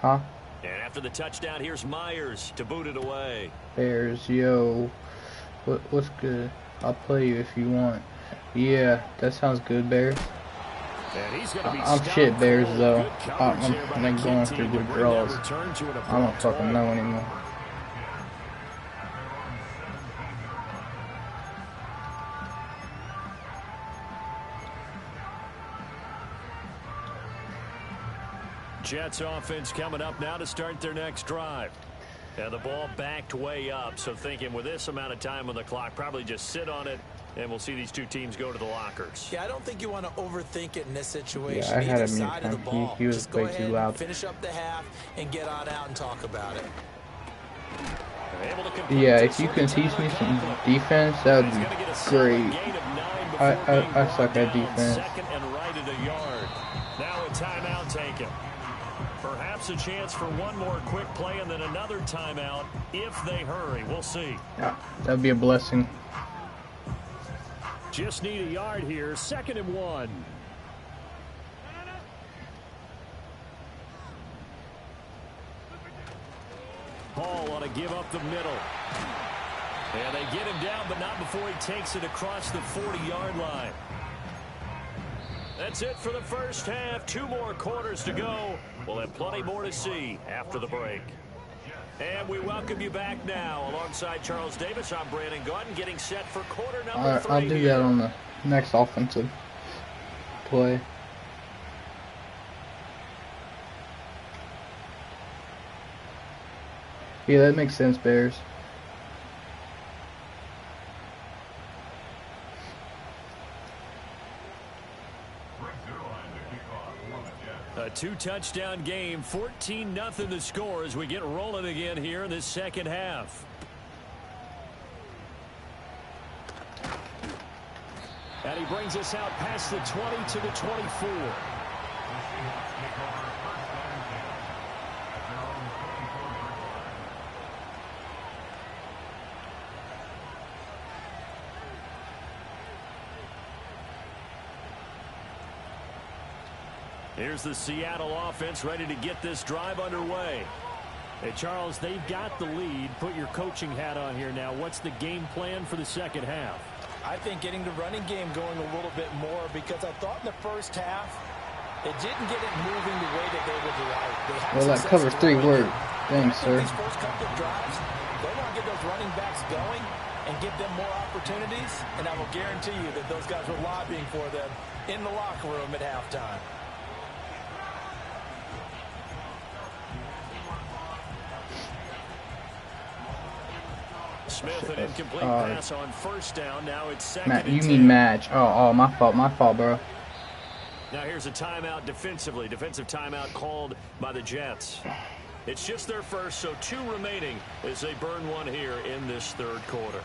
Huh? And after the touchdown, here's Myers to boot it away. Bears, yo. What's good? I'll play you if you want. Yeah, that sounds good, Bears. I'm shit, Bears, though. I'm like going through good draws. I don't fucking know anymore. Jets offense coming up now to start their next drive. And the ball backed way up, so thinking with this amount of time on the clock, probably just sit on it, and we'll see these 2 teams go to the lockers. Yeah, I don't think you want to overthink it in this situation. Yeah, I had Either him mute side of the him. ball. He was just go way too ahead, loud. finish up the half, and get on out and talk about it. Yeah, if you can teach me some defense, that would be great. I suck at defense. Second and right at a yard. Now a timeout taken. Perhaps a chance for one more quick play and then another timeout if they hurry. We'll see. Yeah, that'd be a blessing. Just need a yard here. 2nd and 1. Hall on a give up the middle. And they get him down, but not before he takes it across the 40-yard line. That's it for the first half. 2 more quarters to go. We'll have plenty more to see after the break. And we welcome you back now. Alongside Charles Davis, I'm Brandon Gordon, getting set for quarter number 3. I'll do that on the next offensive play. Yeah, that makes sense, Bears. A 2-touchdown game, 14-0 the score as we get rolling again here in this second half. And he brings us out past the 20 to the 24. Here's the Seattle offense ready to get this drive underway. Hey, Charles, they've got the lead. Put your coaching hat on here now. What's the game plan for the second half? I think getting the running game going a little bit more, because I thought in the first half it didn't get it moving the way that they would like. Well, that cover 3 worked. Thanks, sir. These first couple of drives, they want to get those running backs going and give them more opportunities, and I will guarantee you that those guys were lobbying for them in the locker room at halftime. Smith, an incomplete pass on first down. Now it's second and 10. You mean match. Oh, my fault, bro. Now here's a timeout defensively. Defensive timeout called by the Jets. It's just their first, so 2 remaining as they burn one here in this third quarter.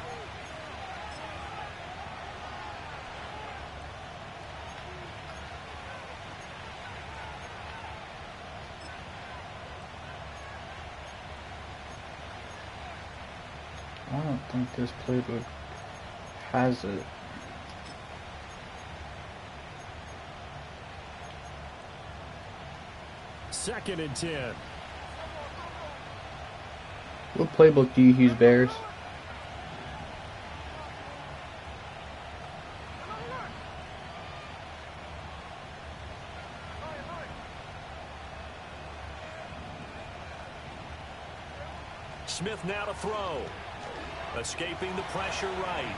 I don't think this playbook has it. Second and 10. What playbook do you use, Bears? Smith now to throw. Escaping the pressure right.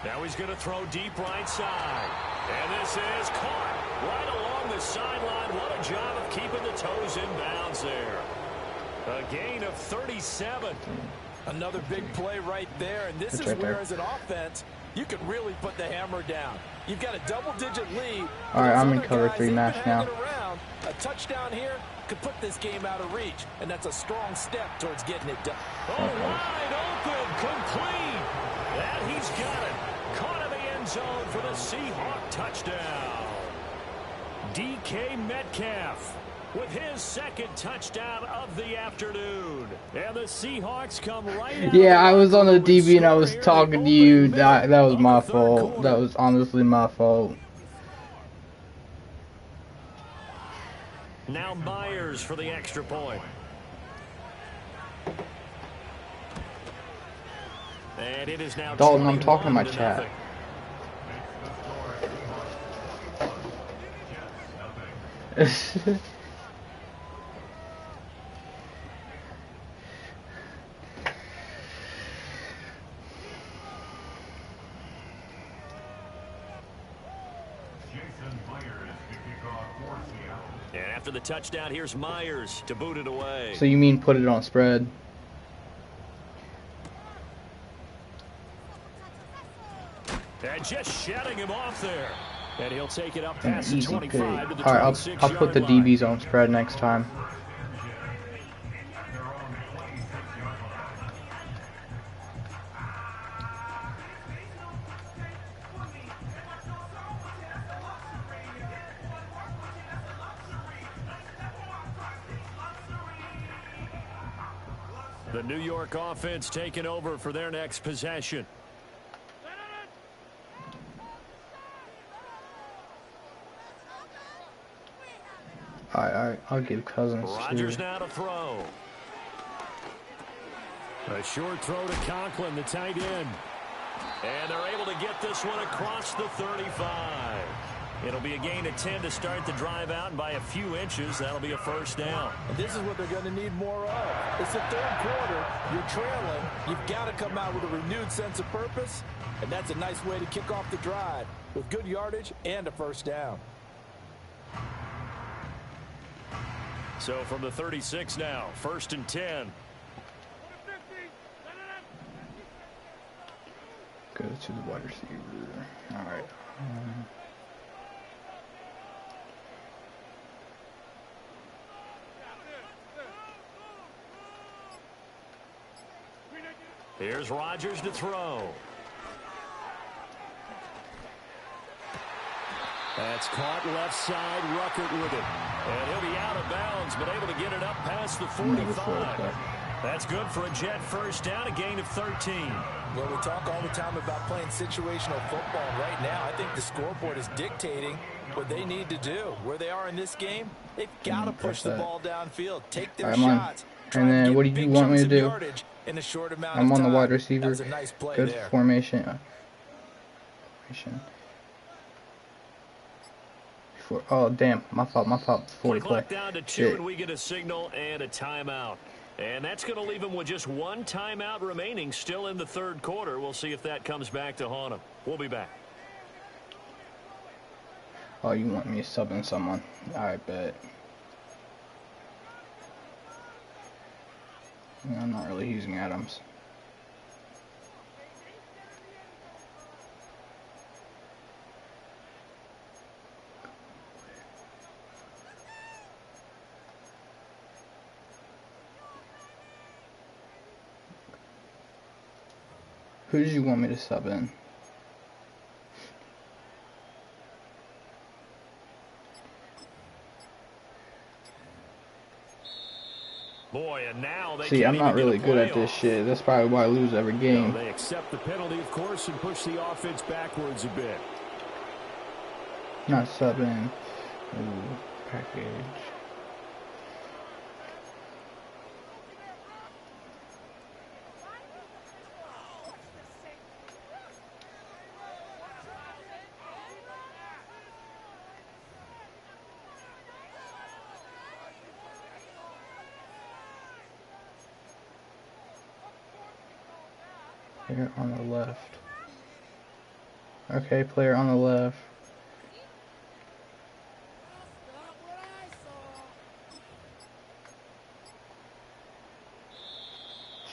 Now he's going to throw deep right side. And this is caught right along the sideline. What a job of keeping the toes in bounds there. A gain of 37. Another big play right there. And this is where, as an offense, you can really put the hammer down. You've got a double-digit lead. All right, I'm in cover 3 match now. A touchdown here could put this game out of reach, and that's a strong step towards getting it done. Oh, wide open, complete. And he's got it. Caught in the end zone for the Seahawk touchdown. DK Metcalf with his second touchdown of the afternoon. And the Seahawks come right out. Yeah, I was on the DB and I was talking to you. That was my fault. That was honestly my fault. Now Myers for the extra point. And it is now Dalton, I'm talking to my chat. And after the touchdown, here's Myers to boot it away. So you mean put it on spread? And just shutting him off there. And he'll take it up past the 25 to the 26-yard line. Alright, I'll put the DBs on spread next time. The New York offense taking over for their next possession. I'll give Cousins Rodgers now to throw. A short throw to Conklin, the tight end. And they're able to get this one across the 35. It'll be a gain of 10 to start the drive out, and by a few inches, that'll be a first down. And this is what they're going to need more of. It's the third quarter. You're trailing. You've got to come out with a renewed sense of purpose, and that's a nice way to kick off the drive with good yardage and a first down. So from the 36 now, 1st and 10. Go to the wide receiver. All right. Here's Rodgers to throw. That's caught left side. Ruckert with it. And he'll be out of bounds, but able to get it up past the 45. That's good for a Jet first down, a gain of 13. Well, we talk all the time about playing situational football. Right now, I think the scoreboard is dictating what they need to do. Where they are in this game, they've got to push the ball downfield, take their shots. And then what do you want me to do? In a short amount I'm of on time. the wide receiver. That's a nice play Good there. formation. Oh, damn. My fault. 40 play. Clock down to 2, and we get a signal and a timeout. And that's going to leave him with just one timeout remaining still in the third quarter. We'll see if that comes back to haunt him. We'll be back. Oh, you want me subbing someone? I bet. I'm not really using Adams. Who did you want me to sub in? Boy, and now they See, I'm not really good at this shit. That's probably why I lose every game. No, they accept the penalty, of course, and push the offense backwards a bit. Not subbing. Ooh, package. Player on the left. Okay, player on the left.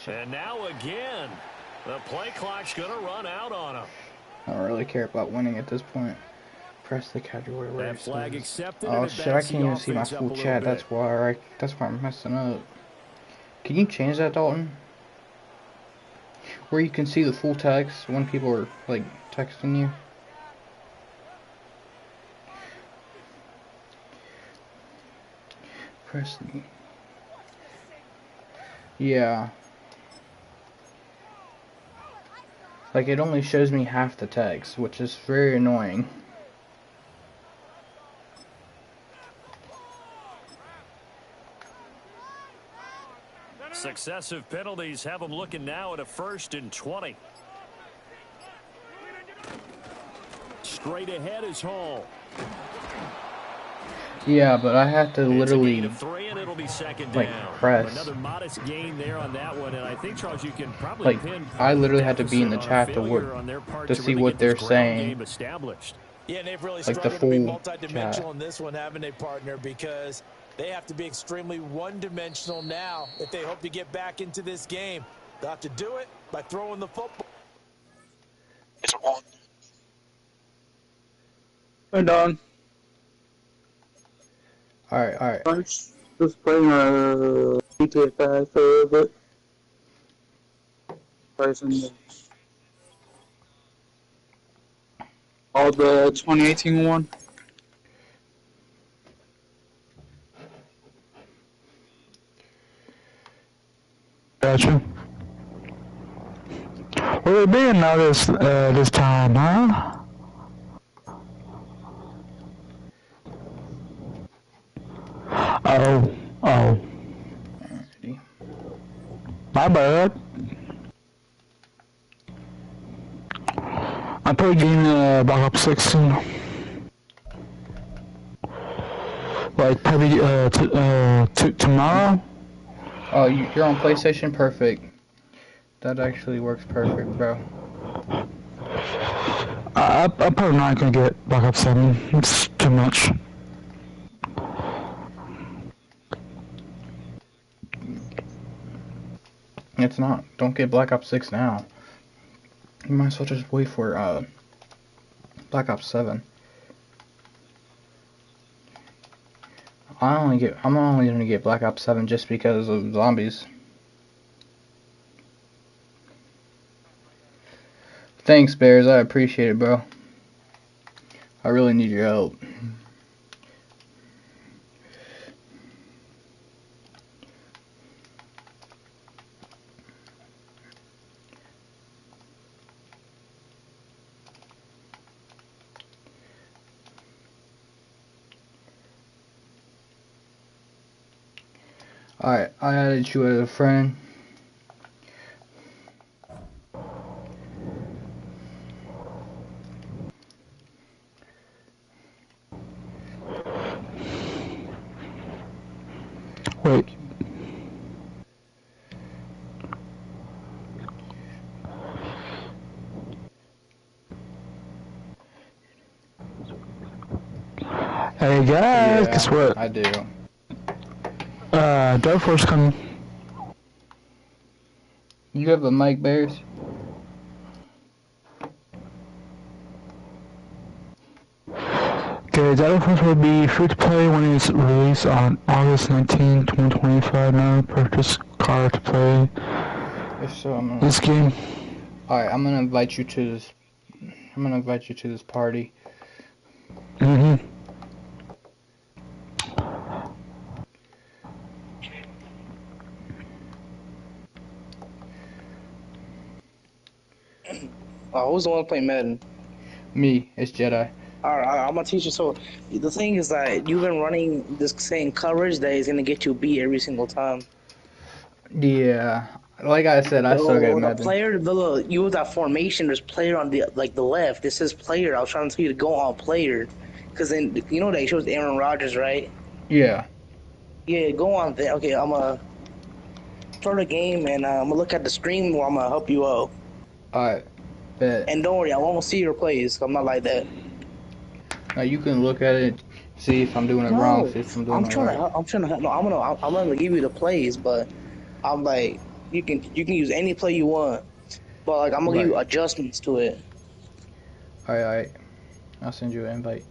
And now again, the play clock's going to run out on him. I don't really care about winning at this point. Press the category where that flag accepted. Oh shit, I can't even see my full chat. That's why I'm messing up. Can you change that, Dalton? Where you can see the full text when people are like texting you. Press the... Yeah. Like it only shows me half the text, which is very annoying. Successive penalties have them looking now at a 1st and 20. Straight ahead is Hall. Yeah, but I have to literally like press. Another modest gain there on that one, and I think, Charles, you can probably like I literally had to be in the chat to see what they're saying. Yeah, and they've really like struggled the full to be multi-dimensional chat. in this one, haven't they, partner? Because they have to be extremely one-dimensional now if they hope to get back into this game. They'll have to do it by throwing the football. It's on. Hey, Don. Alright. I'm just playing GTA 5 for a little bit. Pricing all the 2018 one. Gotcha. Where we been now this time, huh? Oh. My bad. I'm probably getting Black Ops 6 soon. Like probably tomorrow. Oh, you're on PlayStation? Perfect. That actually works perfect, bro. I'm probably not gonna get Black Ops 7. It's too much. It's not. Don't get Black Ops 6 now. You might as well just wait for Black Ops 7. I'm only gonna get Black Ops 7 just because of zombies. Thanks, Bears. I appreciate it, bro. I really need your help. Alright, I added you as a friend. Wait. Hey guys, guess what? I do. Dark Force coming. You have a mic, Bears? Okay, Dark Force will be free to play when it's released on August 19, 2025. Now purchase card to play If so, I'm gonna... this game. Alright, I'm gonna invite you to this. I'm gonna invite you to this party. Mm-hmm. Who's the one playing Madden? Me, it's Jedi. Alright, I'm gonna teach you. So the thing is that you've been running this same coverage that is gonna get you beat every single time. Yeah, like I said, I suck at The Madden. player, you with that formation, there's player on the left. This says player. I was trying to tell you to go on player, because then you know that shows Aaron Rodgers, right? Yeah. Yeah, go on there. Okay, I'm gonna start a game and I'm gonna look at the screen where I'm gonna help you out. Alright, bet. And don't worry, I won't see your plays. I'm not like that. Now you can look at it, see if I'm doing it wrong, see if I'm doing it right. I'm trying to help. No, I'm gonna give you the plays, but I'm like, you can use any play you want, but like I'm gonna give you adjustments to it. Alright. I'll send you an invite.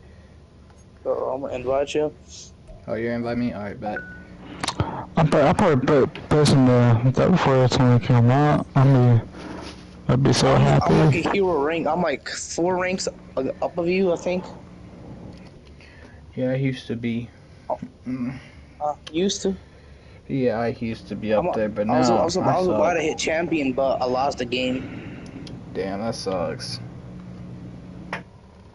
So I'm gonna invite you. Oh, you're invite me? Alright, bet. I'll probably person that before the time came out. I'd be so happy. I'm like a hero rank. I'm like 4 ranks up of you, I think. Yeah, I used to be. Used to? Yeah, I used to be up there, but now I was about to hit champion, but I lost the game. Damn, that sucks.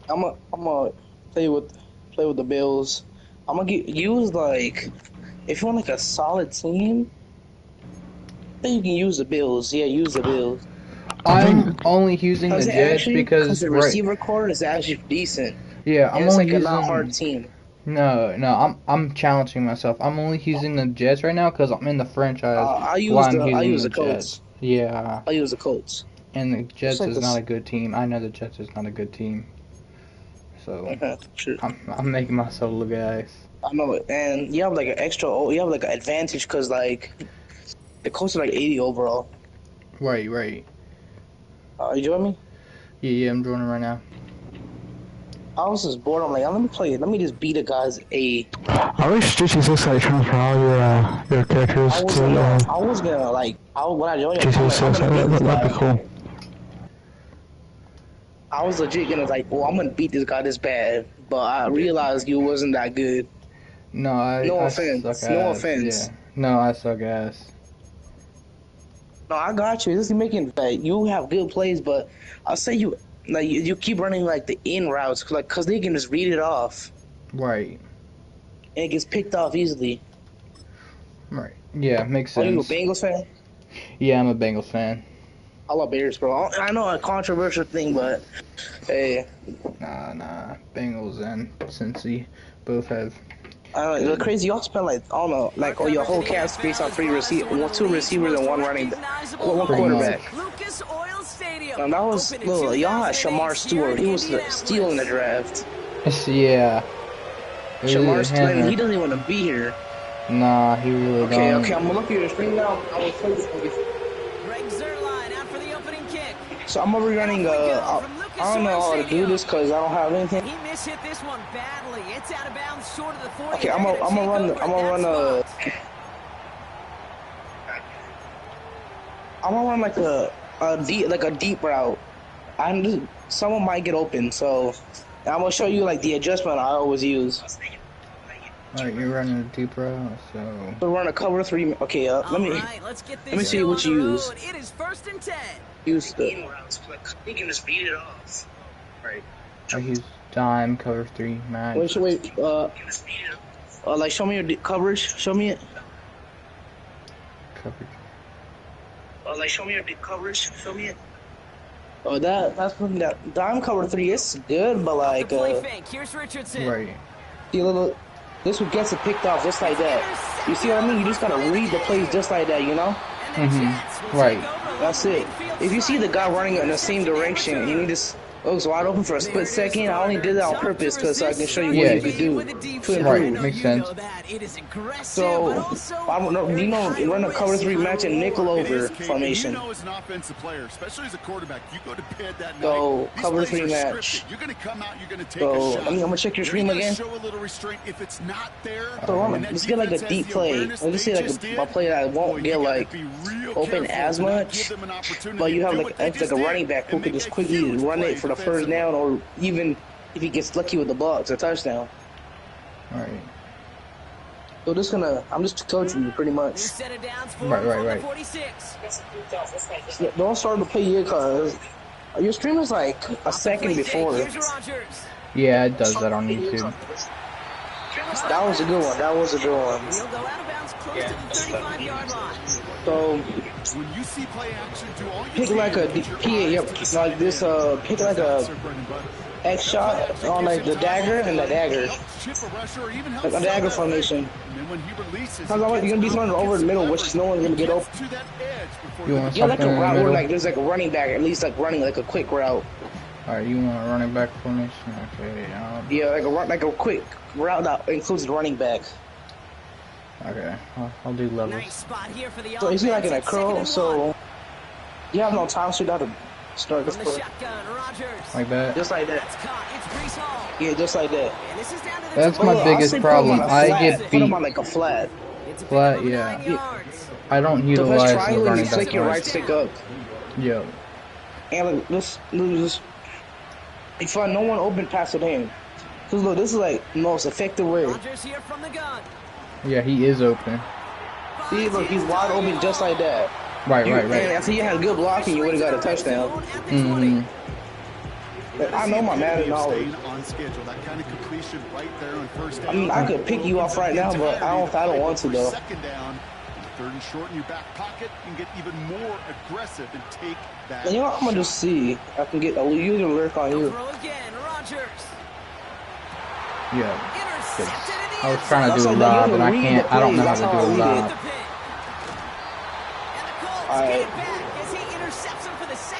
I'm gonna play with the Bills. I'm gonna use like, if you want like a solid team, then you can use the Bills. Yeah, use the Bills. I'm only using the Jets because the receiver core is actually decent. Yeah, I'm only using. It's like a not hard team. No, I'm challenging myself. I'm only using the Jets right now because I'm in the franchise. I use the Colts. Yeah. I use the Colts. And the Jets is not a good team. I know the Jets is not a good team. So sure. I'm making myself look nice. I know it, and you have like an advantage because like the Colts are like 80 overall. Right. You join me? Yeah, I'm joining right now. I was just bored. I'm like, let me just beat a guy's A. I wish GT6 like transfer all your characters when I joined GT6. That'd be cool. I was legit gonna like, I'm gonna beat this guy this bad, but I realized you wasn't that good. No offense. Yeah. No, I suck ass. No, I got you. This is making like you have good plays, but I'll say you keep running like the in routes, cause they can just read it off. Right. And it gets picked off easily. Right. Yeah, makes sense. Are you a Bengals fan? Yeah, I'm a Bengals fan. I love Bears, bro. I know a controversial thing, but hey. Nah. Bengals and Cincy both have. The crazy, y'all spend like, I don't know, like your whole cast based on 2 receivers and 1 quarterback. And that was y'all had Shamar Stewart. He was stealing the draft. Yeah. Shamar Stewart, he doesn't even want to be here. Nah, he really don't. Okay, I'm gonna look at your screen now. So I'm gonna be running I don't know how to do this because I don't have anything. He mishit this one badly. It's out of bounds short of the 40. Okay, I'm gonna run like a deep route. Someone might get open, so I'm gonna show you like the adjustment I always use. Alright, you're running a deep route, so we'll run a cover 3. Okay, let me see what you use. It is 1st and 10. Use the in routes, you can just beat it off. Right. I use dime, cover 3, max. Wait, like show me your coverage. Show me it. Coverage. Like show me your coverage. Show me it. Oh, that's from that dime cover 3. It's good, but like Here's Richardson. Right. This one gets it picked off just like that. You see what I mean? You just gotta read the plays just like that, you know? Right. That's it. If you see the guy running in the same direction, you need to It was wide open for a split second. I only did that on purpose because I can show you what you could do to Right, improve. makes sense. So, I don't know. You know, run a cover 3 match and nickel over formation. You know, as an offensive player, especially as a quarterback, you go to bed that So, night. cover 3 match. You're going to come out, you're going to take So, a shot. I'm gonna check your stream again. Show a little restraint. If it's not there, So, let's get like a deep play. Let's see like a play that won't get like open as much, but you have like a running back who could just quickly run it for the first down, or even if he gets lucky with the ball, it's a touchdown. All right. So I'm just coaching you pretty much. Right. Don't start to play yet, cause your stream is like a second before. Yeah, it does that on YouTube. That was a good one. That was a good one. So when you see play action, do all pick like a like this. Pick like a X shot on like the dagger and the dagger, like a dagger formation. Cause you're gonna be throwing over the middle, which no one's gonna get open. Yeah, like a route where like there's like a running back, at least like running like a quick route. Alright, you want a running back formation? Okay. Yeah, like a quick route that includes the running back. Okay, I'll do levels. Nice spot here for the So you see like in a curl, so you have no time, so you have to start this play. Like that? Just like that. Yeah, just like that. That's my biggest problem. I get beat. Put him on like a flat. Flat, yeah. I don't utilize the running back. Flick your right stick up. Yo. And like, just if no one open, pass it in. Cause look, this is like the most effective way. Yeah, he is open. See, look, he's wide open just like that. Right. And after you had good blocking, you would have got a touchdown. I know my Madden knowledge. I mean, I could pick you off right now, but I don't want to though. Third and short in your back pocket, and get even more aggressive and take that. You know what, I'm gonna just see. I can get a user lurk on you. Yeah. I was trying to do a lob, and I don't know how to do a lob. Alright.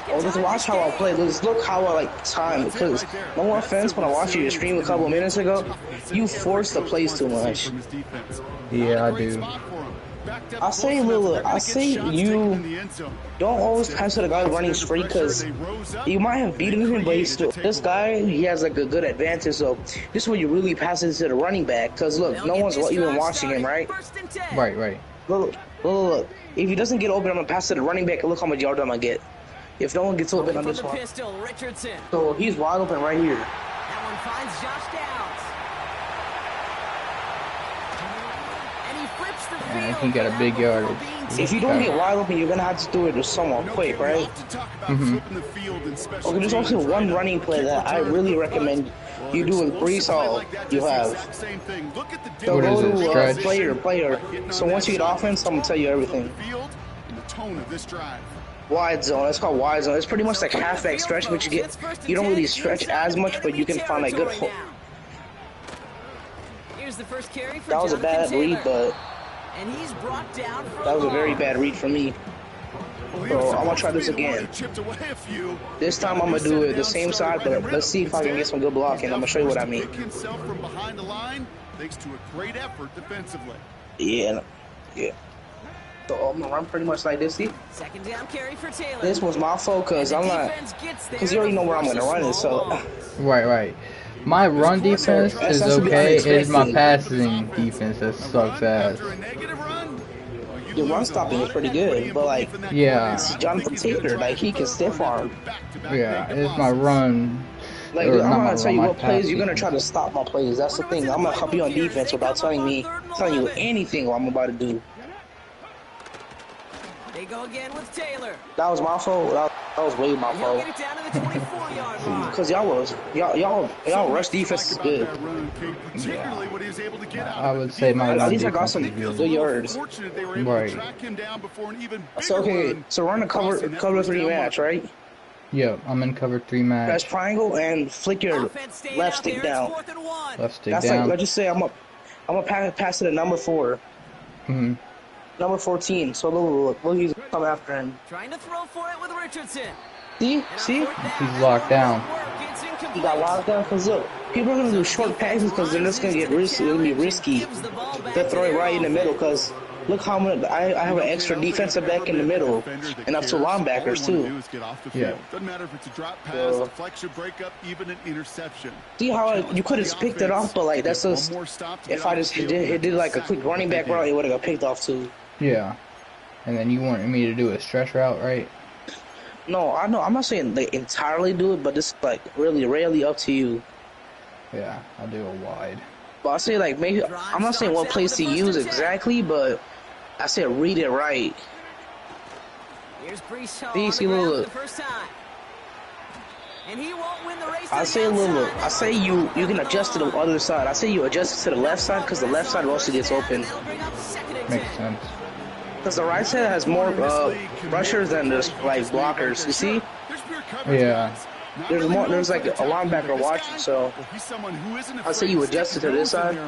Oh, just watch how I play. Just look how I like time. Because no offense, when I watched your stream a couple minutes ago, you force the plays too much. Yeah, I do. I say you don't always pass to the guy running straight, because you might have beaten him, but he's still, this guy, he has like a good advantage. So this is where you really pass it to the running back, because look, no one's even watching him, right? Right. Look. If he doesn't get open, I'm gonna pass to the running back and look how much yard I'm gonna get. If no one gets open on this one. So he's wide open right here. That one finds Josh Downs. And he flips the field. And he got a big yardage. If you don't get wide open, you're gonna have to do it to someone quick, right? Okay, there's also one running play that I really recommend you do with Brees Hall. You have. So go to player. So once you get offense, I'm gonna tell you everything. Wide zone. It's called wide zone. It's pretty much like halfback stretch, but you don't really stretch as much, but you can find like good. That was a bad read, but that was a very bad read for me. So I'm gonna try this again. This time I'm gonna do it the same side, but let's see if I can get some good blocking. I'm gonna show you what I mean. Yeah. So I'm gonna run pretty much like this. See? Second down carry for Taylor. This was my focus. I'm not, because you already know where I'm gonna run it. So. Right. My run defense is okay. It is my passing defense that sucks ass. Your run stopping is pretty good, but like, yeah, Jonathan Taylor, like he can stiff arm. Yeah, it's my run. Like I'm gonna tell you what plays you're gonna try to stop my plays. That's the thing. I'm gonna help you on defense without telling you anything what I'm about to do. They go again with Taylor. That was my fault. That was way my fault. Get it down to the 24-yard line. Because y'all rush defense is good. Yeah. I would say my run at least I got defense some is good. good yards. Right. So okay, so run a cover 3 match, right? Yeah, I'm in cover 3 match. Press triangle and flick your left stick down. Left stick That's down. like, let's just say I'm gonna pass to the number 4. Number 14. So look, he's coming after him. Trying to throw for it with Richardson. See? He's locked down. He got locked down because look, people are gonna do short passes because they're just gonna get risky. It's gonna be risky to throw it right in the middle because look how much I have an extra defensive back in the middle and up to linebackers too. Yeah. Doesn't matter if it's a drop pass, deflection, breakup, even an interception. See how you could have picked it off, but like that's just if I just did like a quick running back route, it would have got picked off too. Yeah. And then you wanted me to do a stretch route, right? No, I know. I'm not saying they entirely do it, but it's like really up to you. Yeah, I'll do a wide. But I say like maybe I'm not saying what plays to use exactly, but I said read it right. See, look. I say I say you can adjust to the other side. I say you adjust it to the left side because the left side also gets open. Makes sense. Because the right side has more rushers than just like blockers. You see? Yeah. There's more. There's like a linebacker watching, so I say you adjust it to this side.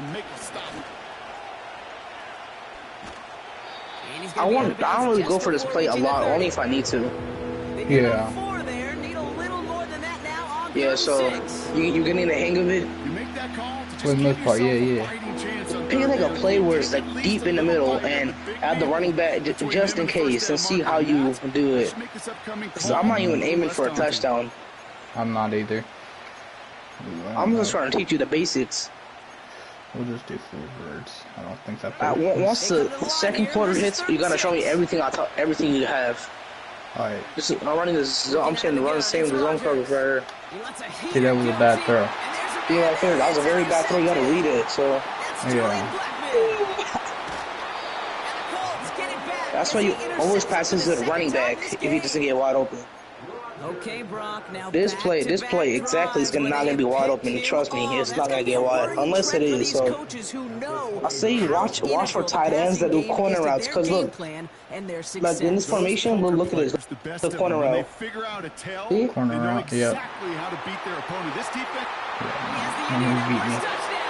I don't really go for this play a lot, only if I need to. Yeah. Yeah, so you getting the hang of it? For the most part, yeah. Pick like a play where it's like deep in the middle and add the running back just in case and see how you do it. So I'm not even aiming for a touchdown. I'm not either. I'm just trying to teach you the basics. We'll just do forwards. I don't think that. Once the second quarter hits, you gotta show me everything everything you have. Alright. I'm running this. I'm saying to run the same zone coverage right here. See, that was a bad throw. Yeah, I figured that was a very bad throw. You gotta read it. So. Yeah. That's why you always pass this to the running back if he doesn't get wide open. Okay, Brock, now this play exactly is not gonna be wide open. Trust me, it's not gonna get wide unless it is. So I say watch for tight ends that do corner routes. Cause look, like in this formation, look at this, the corner route. See? Corner route, yeah.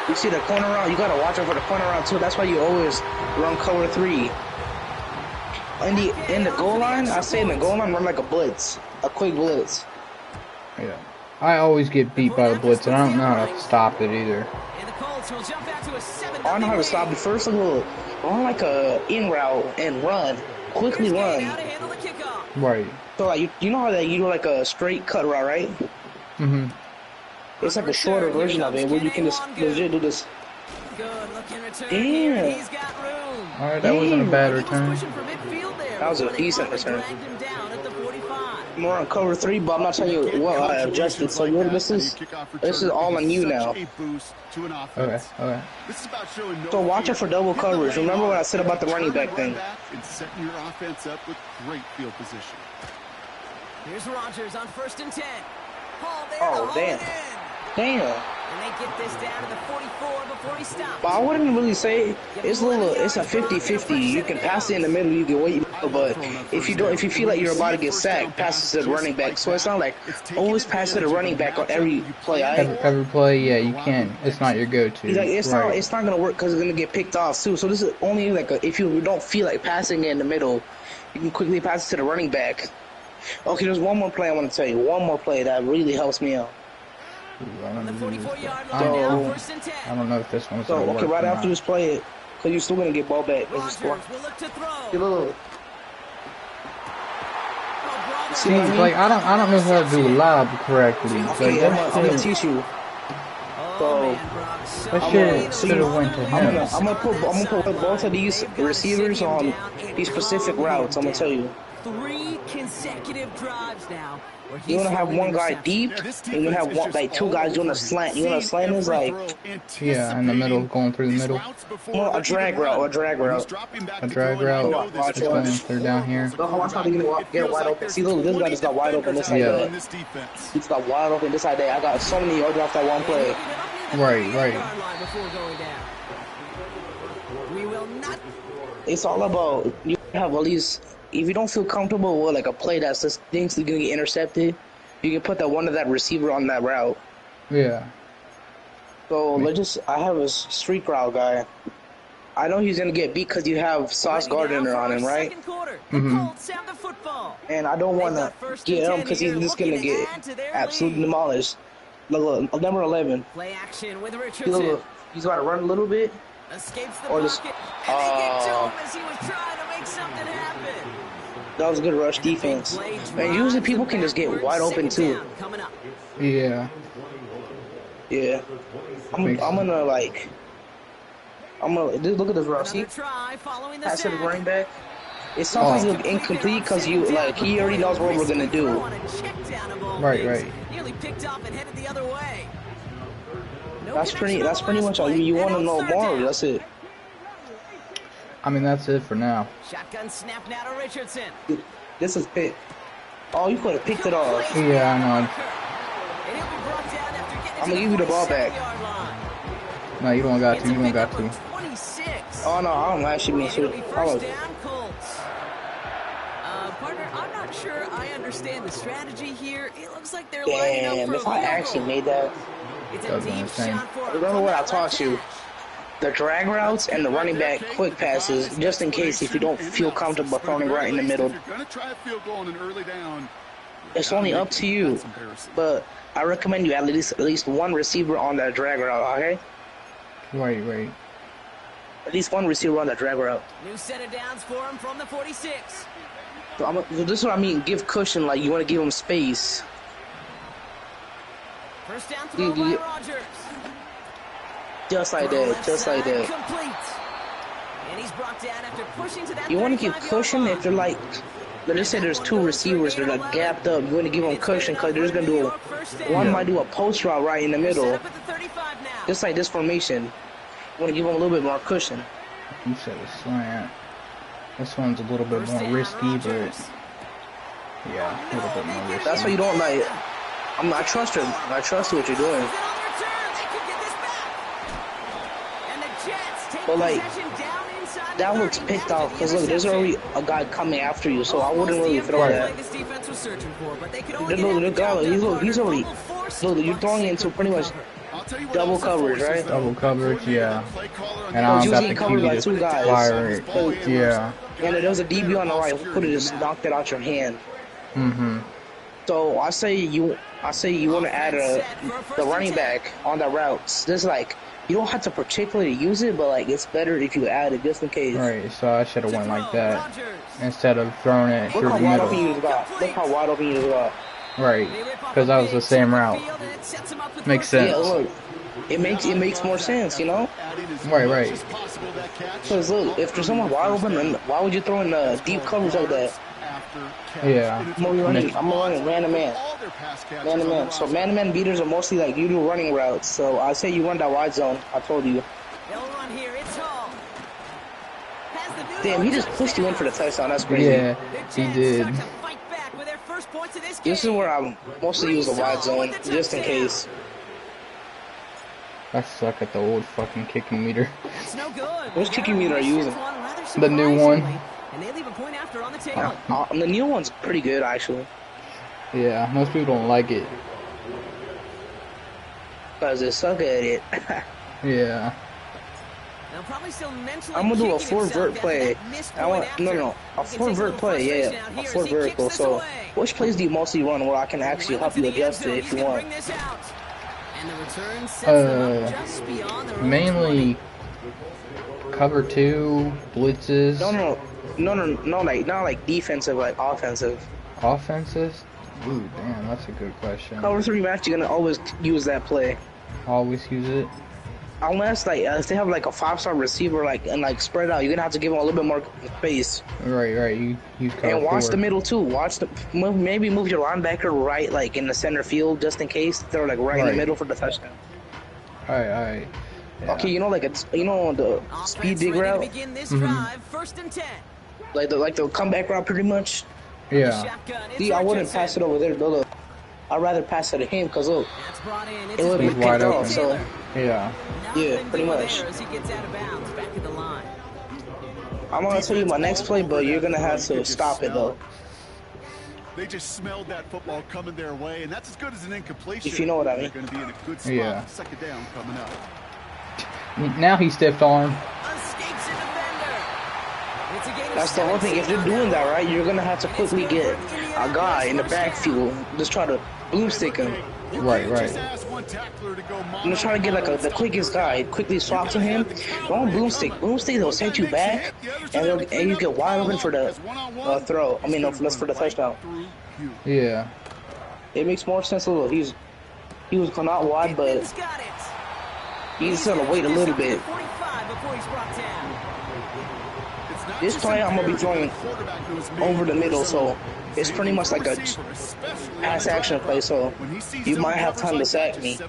You see the corner route? You gotta watch out for the corner route too. That's why you always run cover 3. In the goal line, I say in the goal line, run like a blitz. A quick blitz. Yeah. I always get beat by the blitz, and I don't know how to stop it either. I know how to stop it. First of all, run like a in route and run. Quickly run. Right. So like you know how that you do like a straight cut route, right? Mhm. It's like a shorter version of it where you can just legit do this. Damn. Alright, that wasn't a bad return. That was a decent return. I'm gonna cover 3, but I'm not telling you what I adjusted. So this is all on you now. Okay. So watch out for double coverage. Remember what I said about the running back thing. And setting your offense up with great field position. Here's Rodgers on 1st and 10. Oh damn. Damn. And they get this down to the 44 before he stops. But I wouldn't really say it's a 50-50. You can pass it in the middle, you can wait, but if you feel like you're about to get sacked, pass it to the running back. So it's not like always pass it to the running back on every play. Every play, yeah, you can't. It's not your go-to. Like, it's not gonna work because it's gonna get picked off too. So this is only like if you don't feel like passing it in the middle, you can quickly pass it to the running back. Okay, there's one more play I want to tell you. One more play that really helps me out. I don't know if this one's gonna work. Okay, right after this play, because you're still gonna get ball back. See, like I don't know how to do lob correctly. Okay, I'm gonna teach you. So that shit should have went to him. I'm gonna put both of these receivers on these specific routes. I'm gonna tell you. 3 consecutive drives now. You're gonna have one guy deep, and you're gonna have like 2 guys doing a slant. You know what a slant is like? Yeah, in the middle, going through the middle. No, a drag route. A drag route. It's going through down here. Watch how they get wide open. See, look, this guy just got wide open this side. Yeah. He's got wide open this side. I got so many yards off that one play. Right. It's all about you have at least. If you don't feel comfortable with like a play that's just thinks they're gonna get intercepted, you can put that receiver on that route. Yeah. So I have a street route guy. I know he's gonna get beat because you have Sauce Gardner on him, right? And I don't want to get him because he's just gonna get absolutely demolished. Look, number 11. Play action with Richardson. He's got to run a little bit. Escapes the pocket. And they get to him as he was trying to make something happen. That was a good rush defense. And usually people can just get wide open too. Yeah. Yeah. I'm gonna look at this rush. See? Pass to the running back. It's sometimes incomplete because he already knows what we're gonna do. Right. Nearly picked off and headed the other way. That's pretty much all you want to know more. That's it. I mean, that's it for now. Shotgun snap now to Richardson. This is pick. Oh, you could have picked it off. Yeah, I know. I'm gonna give you the ball back. No, you don't got to. You don't got to. Oh no, I'm actually being sure. Partner, I'm not sure I understand the strategy here. It looks like they're lining up for if I actually made that. It's a deep shot for remember what I taught you. The drag routes and the running back quick passes, just in case if you don't feel comfortable throwing right in the middle. It's only up to you, but I recommend you at least one receiver on that drag route, okay? Right. At least one receiver on that drag route. New set of downs for him from the 46. So this is what I mean, give cushion, like you want to give him space. First down throw by Rodgers. Just like that. Complete. And he's brought down after pushing to that. You want to give cushion if they're like, let's just say there's two receivers that are gapped up. You want to give them cushion because they're just going to do one might do a post route right in the middle. Just like this formation. You want to give them a little bit more cushion. You said a slant. This one's a little bit more risky, but yeah, a little bit more risky. That's why you don't like. I trust her. I trust what you're doing. But like, that looks picked off because look, there's already a guy coming after you, so I wouldn't really throw that. He's already. Look, you're throwing into pretty much double coverage, right? Double coverage, yeah. And I'm about to covered by two guys. Fire it. Yeah. And there was a DB on the right who could have just knocked it out your hand. So I say you want to add the running back on the routes. There's like. You don't have to particularly use it, but like it's better if you add it just in case. Right, so I should have went like that instead of throwing it through the middle. Look how wide open you got. Right, because that was the same route. Makes sense. Yeah, look, it makes more sense, you know. Right. Because look, if there's someone wide open, then why would you throw in deep coverage like that? Yeah. I'm running man-to-man. Man-to-man. So man-to-man beaters are mostly like you do running routes. So I say you run that wide zone. I told you. Damn, he just pushed you in for the touchdown. That's crazy. Yeah, he did. This is where I mostly use the wide zone, just in case. I suck at the old fucking kicking meter. Which kicking meter are you using? The new one. And they leave a point after on the tail. The new one's pretty good, actually. Yeah, most people don't like it. Because they suck at it. Yeah. I'm gonna do a full vert play. A full vert play, yeah. A full vertical. So, which plays do you mostly run where I can actually help you adjust it if you want? Mainly cover 2, blitzes. No, like not like defensive, like offensive. Offensive? Ooh, damn, that's a good question. Cover 3 match, you're gonna always use that play. Always use it? Unless like if they have like a 5-star receiver and spread out, you're gonna have to give them a little bit more space. Right. You use cover and watch 4. the middle too. Maybe move your linebacker right, like in the center field, just in case they're like right in the middle for the touchdown. Alright. Yeah. Okay, the speed dig route. Like the comeback route, pretty much. Yeah. See, I wouldn't pass it over there, though. I'd rather pass it to him, because look, it would be picked off, so. Yeah. Yeah, pretty much. I'm going to tell you my next play, but you're going to have to stop it, though. They just smelled that football coming their way, and that's as good as an incompletion. If you know what I mean. They're going to be in a good spot. Second down coming up. Now he stiffed arm. That's the whole thing. If you're doing that, right, you're going to have to quickly get a guy in the backfield. Just try to boomstick him. Right. I'm just trying to get like the quickest guy, quickly swap to him. Don't boomstick. Boomstick, they'll set you back, and you get wide open for the throw. I mean, no, that's for the touchdown. Yeah. It makes more sense a little. He was not wide, but he's gonna wait a little bit. This play, I'm gonna be throwing over the middle, so it's pretty much like a pass action play. So you might have time to sack me. I'm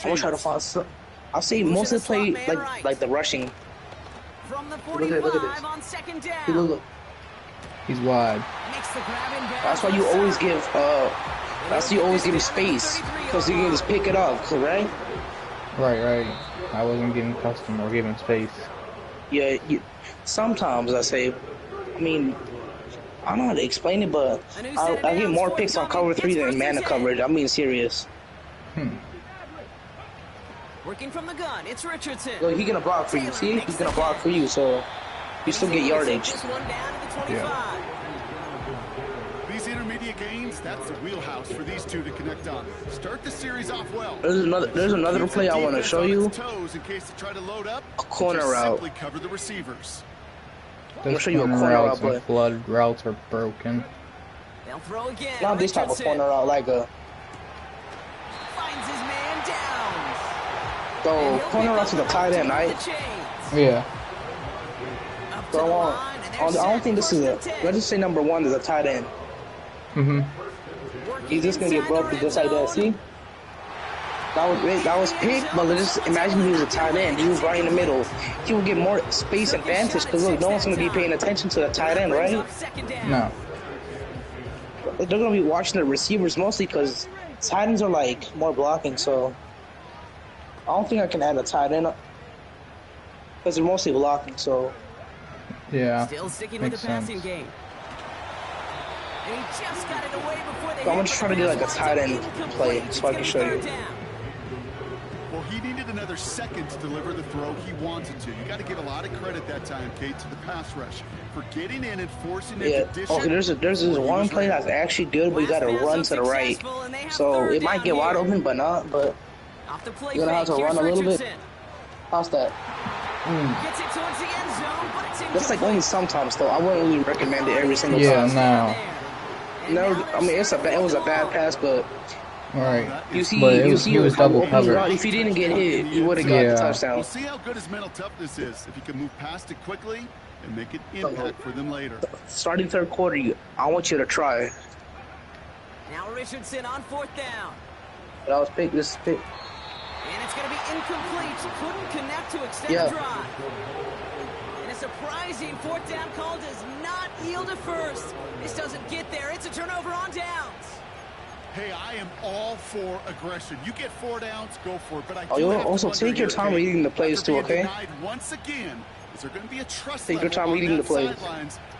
gonna try to find. I'll say most of the play like the rushing. Look at this. Look. He's wide. That's why you always give him space, because you can just pick it up, correct? Right. I wasn't giving custom or giving space. Yeah, sometimes I say, I mean, I don't know how to explain it, but I get more picks on cover 3 than mana coverage. I'm being serious. Working from the gun, it's Richardson. Look, he's gonna block for you. See, he's gonna block for you, so you still get yardage. Yeah. These intermediate gains, that's the wheelhouse for these two to connect on. Start the series off well. There's another play I want to show you. In case they try to load up, a corner route. Simply cover the receivers. I'm gonna show you a corner route play. Flood routes are broken. They'll throw again. Not this type of corner route, like a. Finds his man down. So corner route to the tight end, right? Yeah. So I don't think this is it. Let's just say number 1 is a tight end. He's just gonna get broken just like that. See? That was pick, but let's just imagine he was a tight end. He was right in the middle. He would get more space advantage because look, no one's gonna be paying attention to the tight end, right? No. They're gonna be watching the receivers mostly because tight ends are like more blocking. So I don't think I can add a tight end because they're mostly blocking. So yeah, still sticking with the passing game. And he just got it away before they I'm gonna try to do like a tight end play so I can show you. Well, he needed another second to deliver the throw he wanted to. You got to give a lot of credit that time, Kate, to the pass rush for getting in and forcing it. Okay, there's this one play that's actually good, but you gotta run to the right. So it might get wide open, but not. But you're gonna have to run a little bit. How's that? That's like only sometimes though. I wouldn't really recommend it every single time. No, I mean it was a bad pass, but right. You see, he was double covered. If he didn't get hit, he would have got the touchdown. We'll see how good his mental toughness is if he can move past it quickly and make an impact for them later. Starting third quarter, I want you to try. Now Richardson on 4th down. But I was picked. This pick. And it's going to be incomplete. Couldn't connect to extend the drive. And a surprising 4th down call does not yield a first. This doesn't get there. It's a turnover on downs. Hey, I am all for aggression. You get 4 downs, go for it. But I you also take your time reading the plays too, okay? Once again, is there going to be a trust take your time reading the plays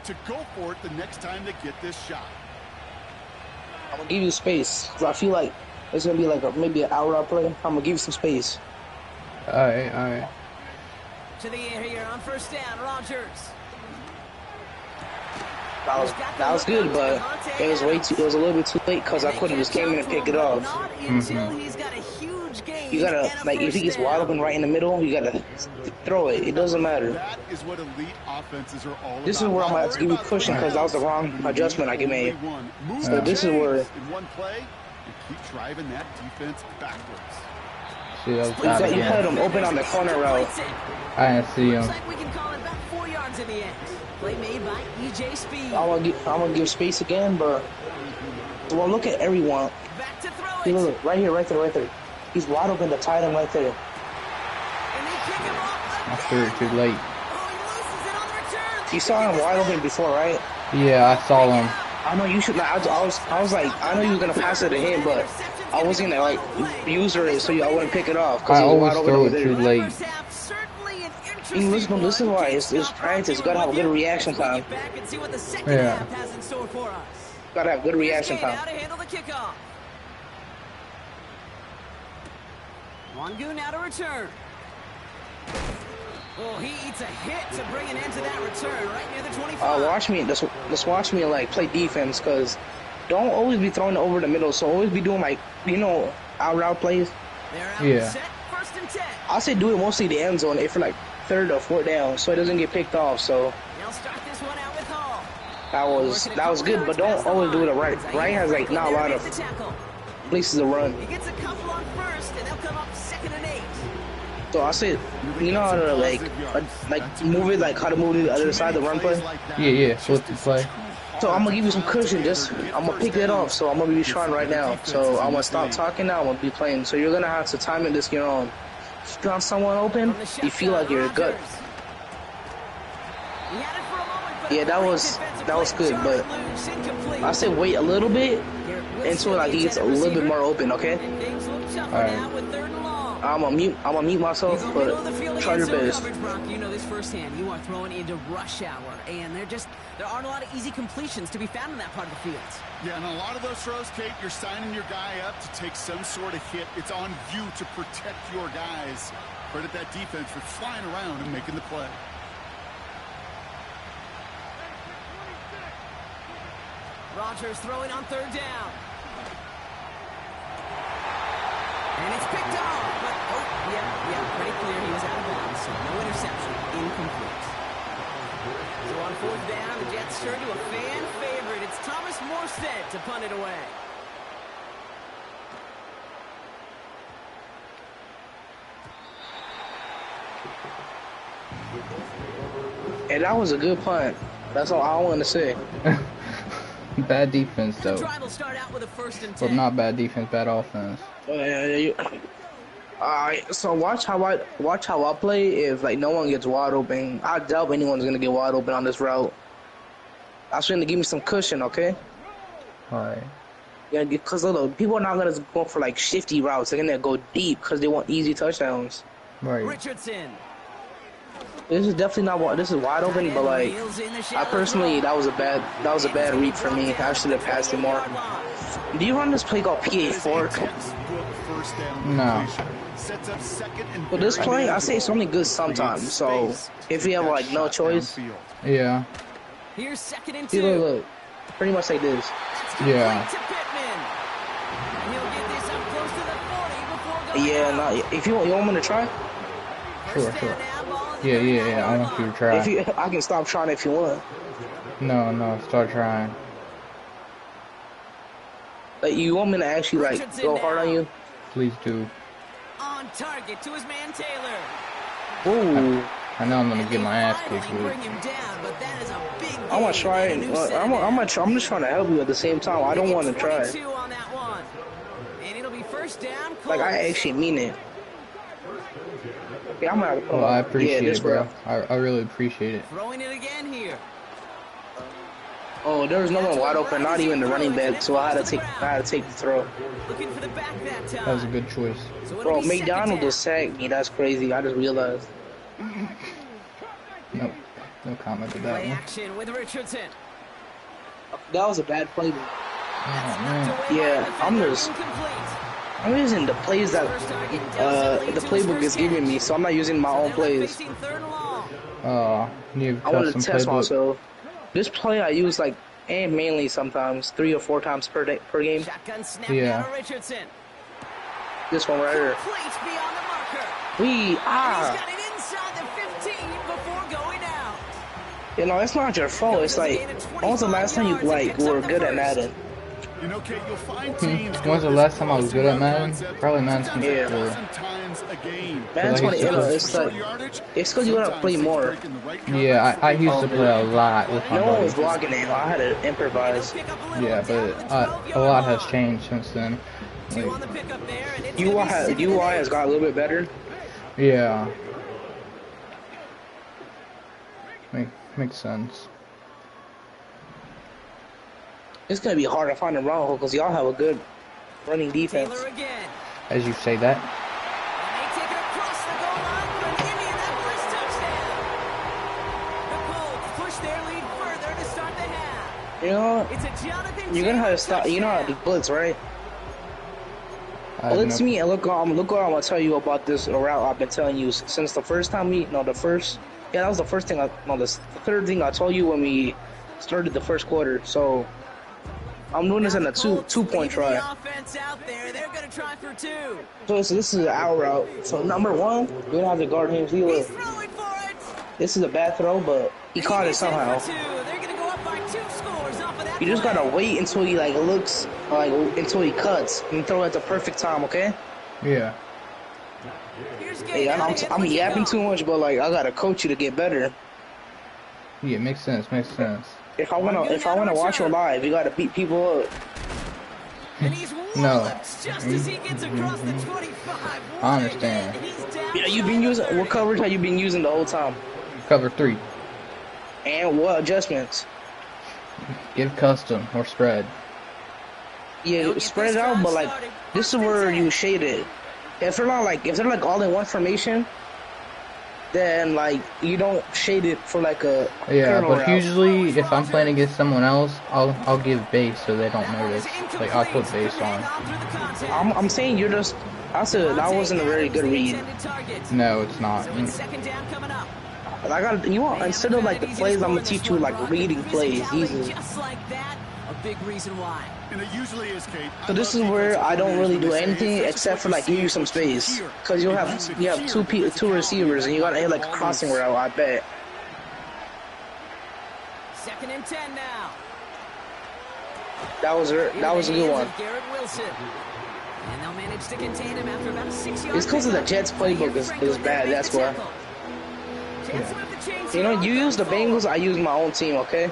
to go for it the next time they get this shot? I'm gonna give you space because I feel like it's gonna be like maybe an out route play. I'm gonna give you some space. All right. To the air here on 1st down, Rodgers. That was good, but it was a little bit too late because I couldn't just came in and pick it off. You gotta, like, if he gets wide open right in the middle, you gotta throw it. It doesn't matter. That is what elite offenses are all about. This is where I'm gonna have to give you cushion because that was the wrong adjustment I made. So this is where. In one play, you keep driving that defense backwards. See, you had him open on the corner route. I didn't see him. We can call it back 4 yards in the end. Play made by EJ Speed. I'm gonna give space again, but well, look at everyone. Back to throw it. Look, right there. He's wide open, the tight end right there. And they kick him off. I threw it too late. Oh, he loses it on the return. You saw him wide open before, right? Yeah, I saw him. I know you should. I was like, I know you were gonna pass it to him, but I was gonna like use it so I wouldn't pick it off because I he was always wide throw open it too late. Listen to why it's practice. You gotta have a good reaction time. Yeah. Gotta have good reaction time. Wangu now to return. Oh, he eats a hit to bring an end to that return right near the 25. Watch me. Just watch me like play defense because don't always be throwing it over the middle. So always be doing like, you know, out route plays. Yeah. First and 10. I say do it mostly the end zone if for like 3rd or 4th down, so it doesn't get picked off. So They'll start this one out with Hall. that was good, but don't always do it right. Right has like not a lot of places to run. He gets a couple on first, and they'll come up 2nd and 8. So I said, you know how to like move it, like how to move to the other side of the run play. Yeah. Flip the play. So I'm gonna give you some cushion. I'm gonna pick that off. So I'm gonna be trying right now. So I'm gonna stop talking now. I'm gonna be playing. So you're gonna have to time it this year on. If you got someone open, you feel like you're good. Yeah, that was good, but I said wait a little bit until like he gets a little bit more open, okay? Alright. I'm gonna mute myself, but try your best. You know this firsthand. You are throwing into rush hour, and there aren't a lot of easy completions to be found in that part of the field. Yeah, and a lot of those throws, Kate, you're signing your guy up to take some sort of hit. It's on you to protect your guys. Credit that defense for flying around and making the play. Rodgers throwing on 3rd down. And it's picked off. But, pretty clear he was out of bounds. So no interception. Incomplete. So on 4th down, the Jets turn to a fan favorite. It's Thomas Morstead to punt it away. And that was a good punt. That's all I want to say. Bad defense though. Drive will start out with a 1st and 10. Well, not bad defense, bad offense. Alright, so watch how I play. If like no one gets wide open, I doubt anyone's gonna get wide open on this route. I was trying to give me some cushion, okay? Alright. Yeah, because look, people are not gonna go for like shifty routes. They're gonna go deep because they want easy touchdowns. Right. Richardson. This is definitely not. This is wide open, but like, I personally, that was a bad read for me. I should have passed it more. Do you run this play called PA fork? No. But this play, I say it's only good sometimes. So if you have like no choice, yeah. Here's 2nd and 2. Look, pretty much like this. Yeah. Yeah, if you want me to try. Sure. Yeah. I want you to try. I can stop trying if you want. No, start trying. Like, you want me to actually like go hard on you? Please do. On target to his man Taylor. Ooh. I know I'm gonna get my ass kicked. I'm gonna try it. I'm just trying to help you at the same time. I don't want to try. And it'll be 1st down. Like, I actually mean it. Yeah, I'm gonna. Well, I appreciate it, bro. I really appreciate it. Throwing it again here. Oh, there was no one wide open, not even the running back, so I had to take the throw. Looking for the back that time. That was a good choice. Bro, McDonald just sacked me. That's crazy. I just realized. Nope. No comment to that Play one. action with Richardson. That was a bad play. Yeah, I'm using the plays that the playbook is giving me, so I'm not using my own plays. I want to test myself. This play I use like mainly sometimes 3 or 4 times per game. Yeah. This one right here. He's got it inside the 15 before going out. You know, it's not your fault. It's like, when was the last time you like were good at Madden? You know, Kate, you'll find teams when was the last time I was good at Madden? Probably Madden 24. Madden 24, it's like, it's because you gotta play more. Yeah, I used to play a lot with my No one buddies. was blocking it. I had to improvise. Yeah, but a lot has changed since then. Like, UI has got a little bit better. Yeah. Makes sense. It's gonna be hard to find a wrong hole because y'all have a good running defense. As you say that. You know, you're gonna have to stop. You know how to do blitz, right? Blitz me and look what I'm gonna tell you about this route I've been telling you since the first time that was the first thing the third thing I told you when we started the first quarter. So I'm doing this in a two-point try. Offense out there. They're going to try for 2. So this is an out route. So number 1, we don't have to guard him. He's throwing for it. This is a bad throw, but he caught it somehow. They're going to go up by 2 scores off of that. You just gotta wait until he like looks like until he cuts and throw at the perfect time. Okay? Yeah. Hey, I'm yapping too much, but like I gotta coach you to get better. Yeah, makes sense. Makes sense. If I wanna watch you live, you gotta beat people up. No. Just as he gets across the 25. I understand. Yeah, you've been using what coverage have you been using the whole time? Cover 3. And what adjustments? Give custom or spread. Yeah, spread it out, but like this is where you shade it. If they're like all in one formation, then like you don't shade it for like a but usually if I'm playing against someone else, I'll give base so they don't notice. Like I'll put base on. I'm saying you're just. I said that wasn't a very good read. No, it's not. I got instead of like the plays, I'm gonna teach you like reading plays easily. Just like that, a big reason why. And it usually is, Kate. So this is where I don't really do anything except for like give you some space, cause you have two receivers and you gotta hit like a crossing route. I bet. 2nd and 10 now. That was a good one. Garrett Wilson. And they'll manage to contain him after about a 6-yard. It's because of the Jets playbook is bad. That's why. Yeah. You know, you use the Bengals, I use my own team. Okay.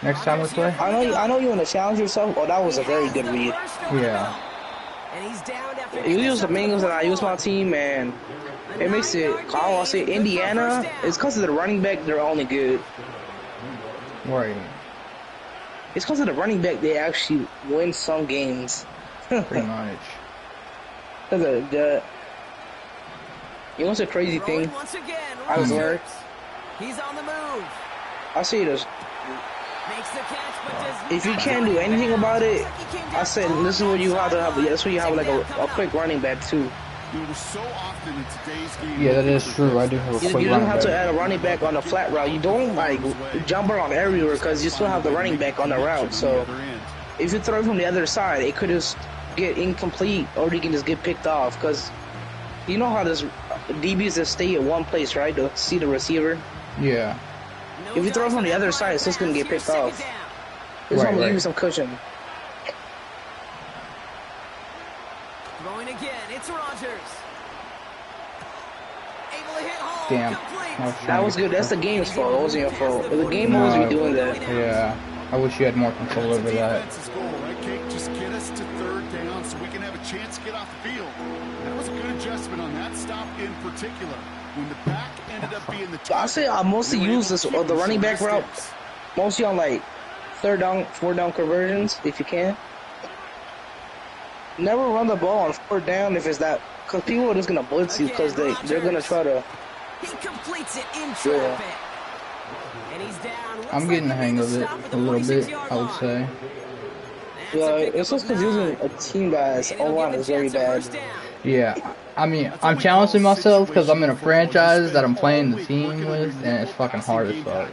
Next time we play. I know you want to challenge yourself. Oh, that was a very good read. Yeah. You use the Bengals and I use my team, and it makes it. I'll say Indiana. It's because of the running back. They're only good. Right. It's because of the running back. They actually win some games. Pretty much. You know what's a crazy thing? I was learned. He's on the move. I see this. Makes the catch, but does if you can't do anything about it, I said this is where you have to have. That's where you have like a quick running back too. So often in today's game, yeah, that is true. I do have a quick running back. You don't have to add a running back on a flat route. You don't like jump around everywhere because you still have the running back on the route. So if you throw it from the other side, it could just get incomplete, or you can just get picked off. Because you know how this DBs just stay at one place, right, to see the receiver. Yeah. If you throw it from the other side, it's just gonna get picked off. It's gonna give you some cushion. Throwing again, it's Rodgers. Able to hit home. Damn. That was good. That's the game's fault. It wasn't your fault. The game always be doing that. Yeah. I wish you had more control over that. Just get us to 3rd down so we can have a chance to get off the field. That was a good adjustment on that stop in particular. When the back ended up being the I say I mostly use this the running back route, mostly on like 3rd down, 4th down conversions if you can. Never run the ball on 4th down if it's that, because people are just gonna blitz you because they're gonna try to. He completes it in traffic. And he's down. I'm getting the hang of it a little bit, I would say. Yeah, it's just because using a team guy's O-line is very bad. Yeah, I mean, I'm challenging myself because I'm in a franchise that I'm playing the team with, and it's fucking hard as fuck.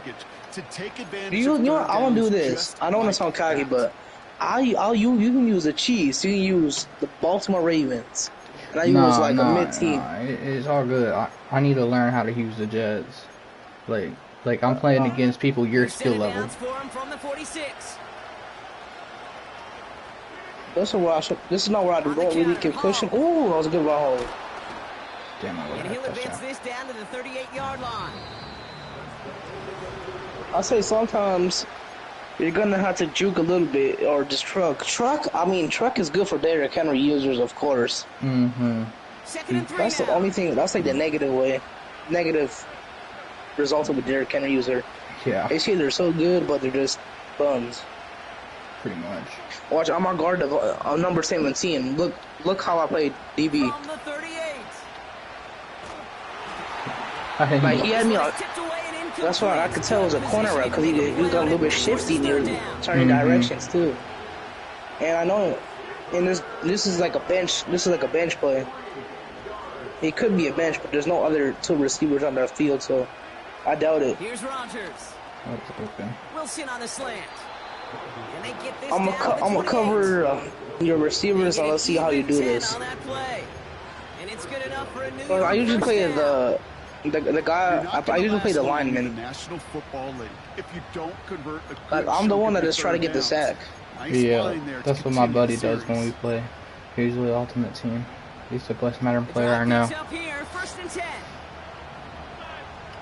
You know what? I want to do this. I don't want to sound cocky, but you can use the Chiefs. You can use the Baltimore Ravens. And I use like a mid-team. It's all good. I need to learn how to use the Jets. Like I'm playing against people your skill level. This is not what I do. Don't really give cushion. Ooh, that was a good ball. Damn, and he'll advance this down to the 38-yard line. I say sometimes you're gonna have to juke a little bit or just truck. Truck is good for Derrick Henry users, of course. Mm-hmm. That's the only thing. That's like the negative result of a Derrick Henry user. Yeah. They say they're so good, but they're just bums. Pretty much. Watch, I'm on guard of number 17. Look how I played DB. From the 38. Like he had me on. That's why I could tell it was a corner route because he got a little bit shifty near turning directions too. And I know, and this is like a bench. This is like a bench play. It could be a bench, but there's no other 2 receivers on the field, so I doubt it. Here's Rodgers. That's open. Wilson on the slant. I'm gonna cover your receivers, and let's see how you do this. Well, I usually play the guy. I usually play the lineman. If you don't convert like I'm the one that is trying to get the sack. Yeah, that's what my buddy does when we play. Usually Ultimate Team. He's the best Madden player I know.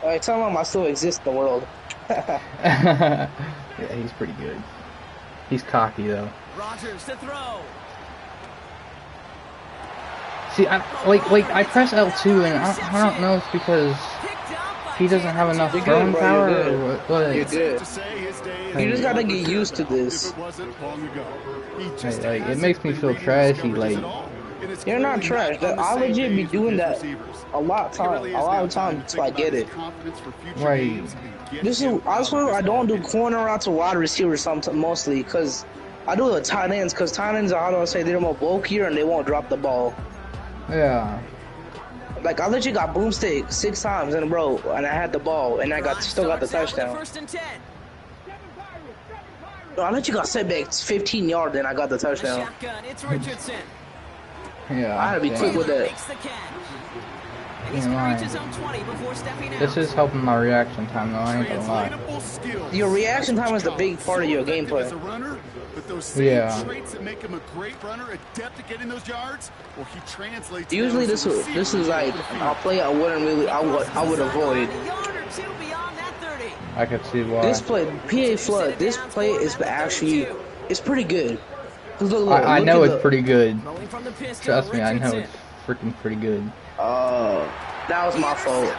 Alright, tell him I still exist in the world. Yeah, he's pretty good. He's cocky though. Rodgers to throw. See, I press L2 and I don't know if it's because he doesn't have enough throwing power or what. You're good. You just gotta get used to this. Like, it makes me feel trashy. Like, you're not trash. I legit be doing that a lot of times till I get it. Right. I swear I don't do corner routes or wide receivers mostly because I do the tight ends because tight ends are, how do I say, they're more bulkier and they won't drop the ball. Yeah. Like, I legit got boomstick 6 times in a row and I had the ball and I still got the touchdown. No, I legit got setbacks 15 yards and I got the touchdown. Yeah. I had to be quick with that. This is helping my reaction time though, I ain't gonna lie. Your reaction time is the big part of your gameplay. Yeah. Usually this is like a play I would avoid. I could see why. This play, PA Flood, this play is actually, it's pretty good. Look, I know it's pretty good. Trust me, I know it's freaking pretty good. That was my fault.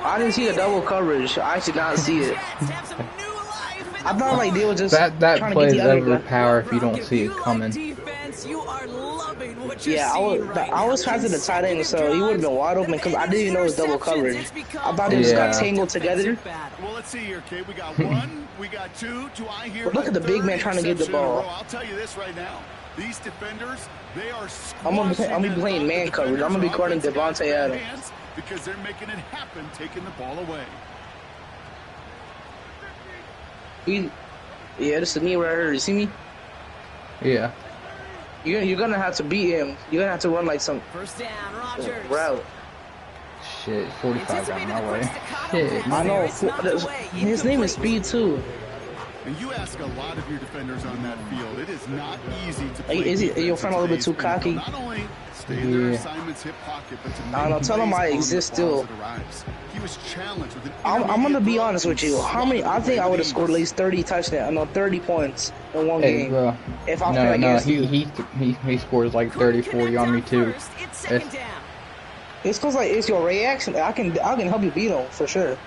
I didn't see a double coverage. I did not see it. I thought like they were just that play is overpowered if you don't see it coming. Yeah, I was passing the tight end, so he would have been wide open because I didn't even know it was double coverage. I thought they just got tangled together. Well, let's see here, Kate. We got 1, we got 2. Do I hear? But look at the big man trying to get the ball. I'll tell you this right now. These defenders, they are. I'm gonna be playing man coverage. I'm gonna be guarding Devontae Adams because they're making it happen, taking the ball away. Yeah, this is me right here. You see me? Yeah. You're gonna have to beat him. You're gonna have to run like some route. Shit, 45 got my way. Shit. I know. His name is Speed too. And you ask a lot of your defenders on that field. It is not easy to play. Is your friend a little bit too cocky? Not only stay in their assignment's hip pocket, but to I don't know. Tell him I exist still. He was challenged with an I'm gonna be honest with you. I think I would have scored at least 30 touchdowns. No, 30 points in one game. Bro. If I play against you. He scores like 30, 40 on me too. It's cause like it's your reaction. I can help you beat him for sure.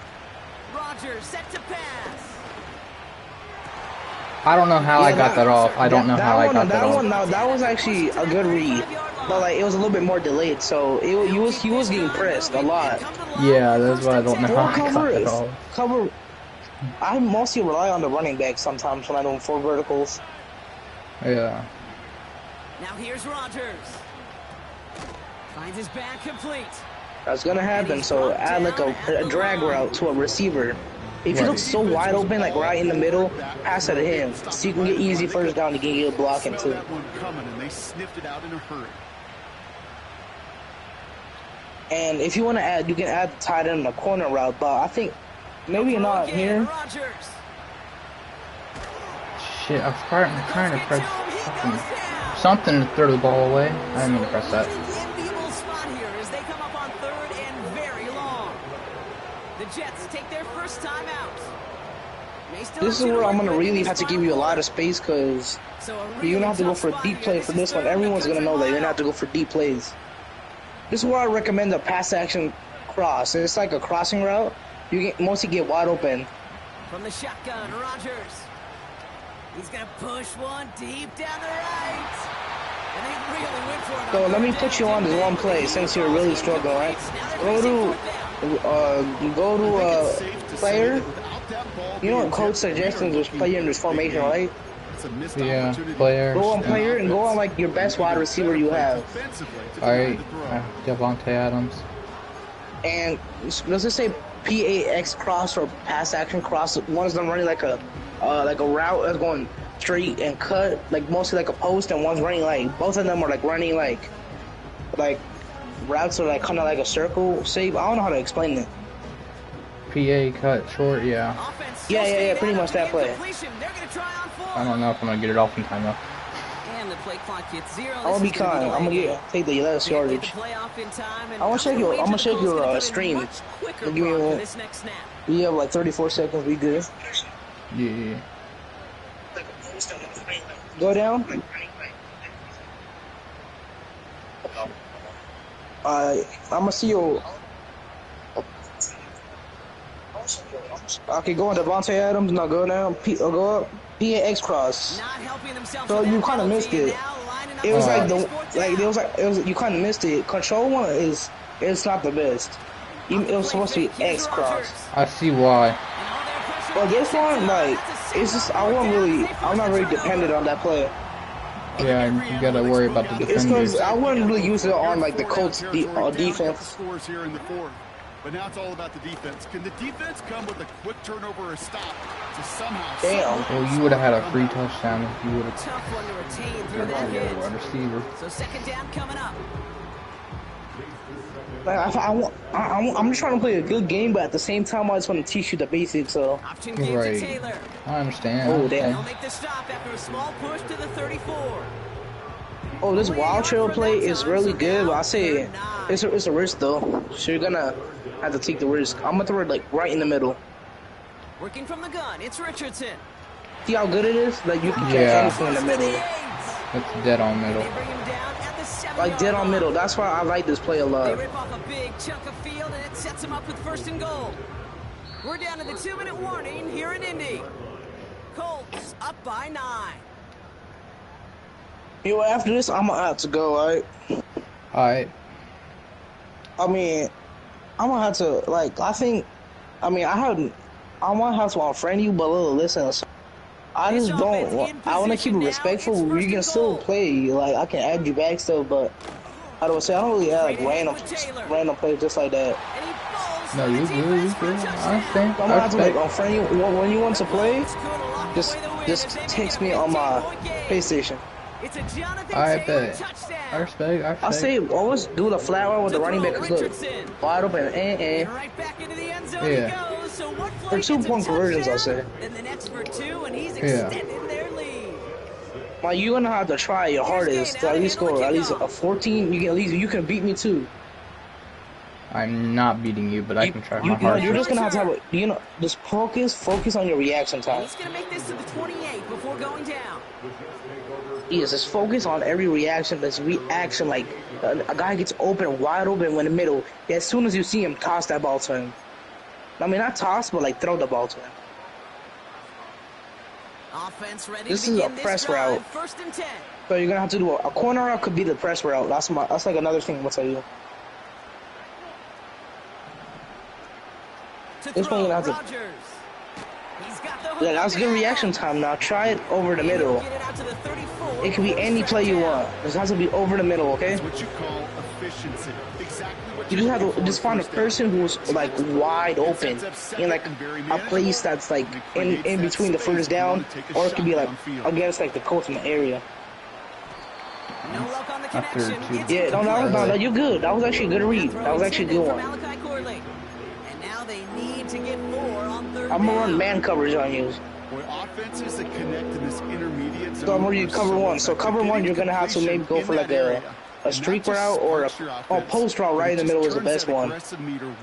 Rodgers set to pass. I don't know how I got that off. I don't know how I got that off. No, that was actually a good read, but like it was a little bit more delayed. So he was getting pressed a lot. Yeah, that's why I don't know how I got that off. Cover. I mostly rely on the running back sometimes when I'm doing 4 verticals. Yeah. Now here's Rodgers. Finds his back complete. That's gonna happen. So add like a drag route to a receiver. If he looks so wide open, like right in the middle, pass it to him. So you can get easy first down. You can get a blocking too. And if you want to add, you can add the tight end in the corner route. But I think maybe not here. Shit, I was trying to press something to throw the ball away. I didn't mean to press that. Jets take their first time out. This is where I'm going to really have to give you a lot of space because you're going to have to go for a deep play for this one. Everyone's going to know that you're going to have to go for deep plays. This is where I recommend the pass action cross. It's like a crossing route. You mostly get wide open. From the shotgun, Rodgers. He's going to push one deep down the right. And they really went for it. So let me put you on this one play since you're really struggling, right? Go to player. You know what coach suggestions was player in this formation, right? Yeah, player. Go on player and go on like your best wide receiver you have. Alright, Devontae Adams. And let's just say PAX cross or pass action cross. One is them running like a like a route that's going straight and cut, like mostly like a post, and one's running like both of them are like running like routes are like kind of like a circle shape. I don't know how to explain it. PA cut short, yeah. Yeah, pretty much that play. I don't know if I'm gonna get it off in time though. And the play clock hits 0. I'm gonna be kind. I'm gonna take the less yardage. I'm gonna check your stream. Give me a minute. You have like 34 seconds. We good? Yeah. Go down. I'm gonna see you. Okay, go on Devontae Adams. Now go down. Go up. PAX cross. So you kind of missed it. It was you kind of missed it. Control one it's not the best. It was supposed to be X cross. I see why. But this one, like, it's just I'm not really dependent on that play. Yeah, you gotta worry about the defenders. It's because I wouldn't really use it on like the Colts defense. But now it's all about the defense. Can the defense come with a quick turnover or stop to somehow... Damn. Well, you would have had a free touchdown if you would have... Tough one to retain through that hit. Wide receiver. So second down coming up. Like, I'm just trying to play a good game, but at the same time, I just want to teach you the basics. So. Right. I understand. Oh, damn. They'll make the stop after a small push to the 34. Oh, this wild trail play is really good, but I say it's a risk though. So you're gonna have to take the risk. I'm gonna throw it like right in the middle. Working from the gun, it's Richardson. See how good it is? Like you can catch anything in the middle. It's dead on middle. Like dead on middle. That's why I like this play a lot. They rip off a big chunk of field and it sets them up with 1st and goal. We're down to the 2-minute warning here in Indy. Colts up by 9. You know, after this, I'm gonna have to go, alright? Alright. I mean, I'm gonna have to, like, I want to have to unfriend you, but listen, I just don't, I want to keep it respectful. You can still play, like, I can add you back still, but, how do I say, I don't really add, like, random players just like that. No, you good, I understand. I'm gonna have to, like, unfriend you. When you want to play, just text me on my PlayStation. I bet. I respect. I say always do the flat route with the running back, because look, wide open, Yeah. For 2-point conversions, I say. Yeah. Well, you're gonna have to try your hardest to at least score at least a 14. You can beat me too. I'm not beating you, but I can try my hardest. You're just gonna have to have just focus on your reaction time. He's gonna make this to the 28 before going down. Yes, just focus on every reaction. This reaction, like a guy gets wide open in the middle. As soon as you see him, toss that ball to him. I mean, not toss, but like throw the ball to him. Offense ready this is a press route. 1st and 10. So you're gonna have to do a corner route. Could be the press route. That's like another thing I'm gonna tell you. This one you're gonna have to. Yeah, that's good reaction time. Now try it over the middle. It can be any play you want. It has to be over the middle, okay? That's what you call efficiency. Exactly what you just have to find a person who's like wide open in like a place that's like in between the first down, or it could be like against like the Colts in the area. No luck on the connection. Yeah, no, you're good. That was actually a good read. That was actually a good one. They need to get 4 on 3rd I'm gonna run man coverage on you. Offenses that connect in this intermediate zone. So I'm gonna read cover 1. So cover 1, you're gonna have to maybe go for like a streak route or a post route right in the middle is the best one.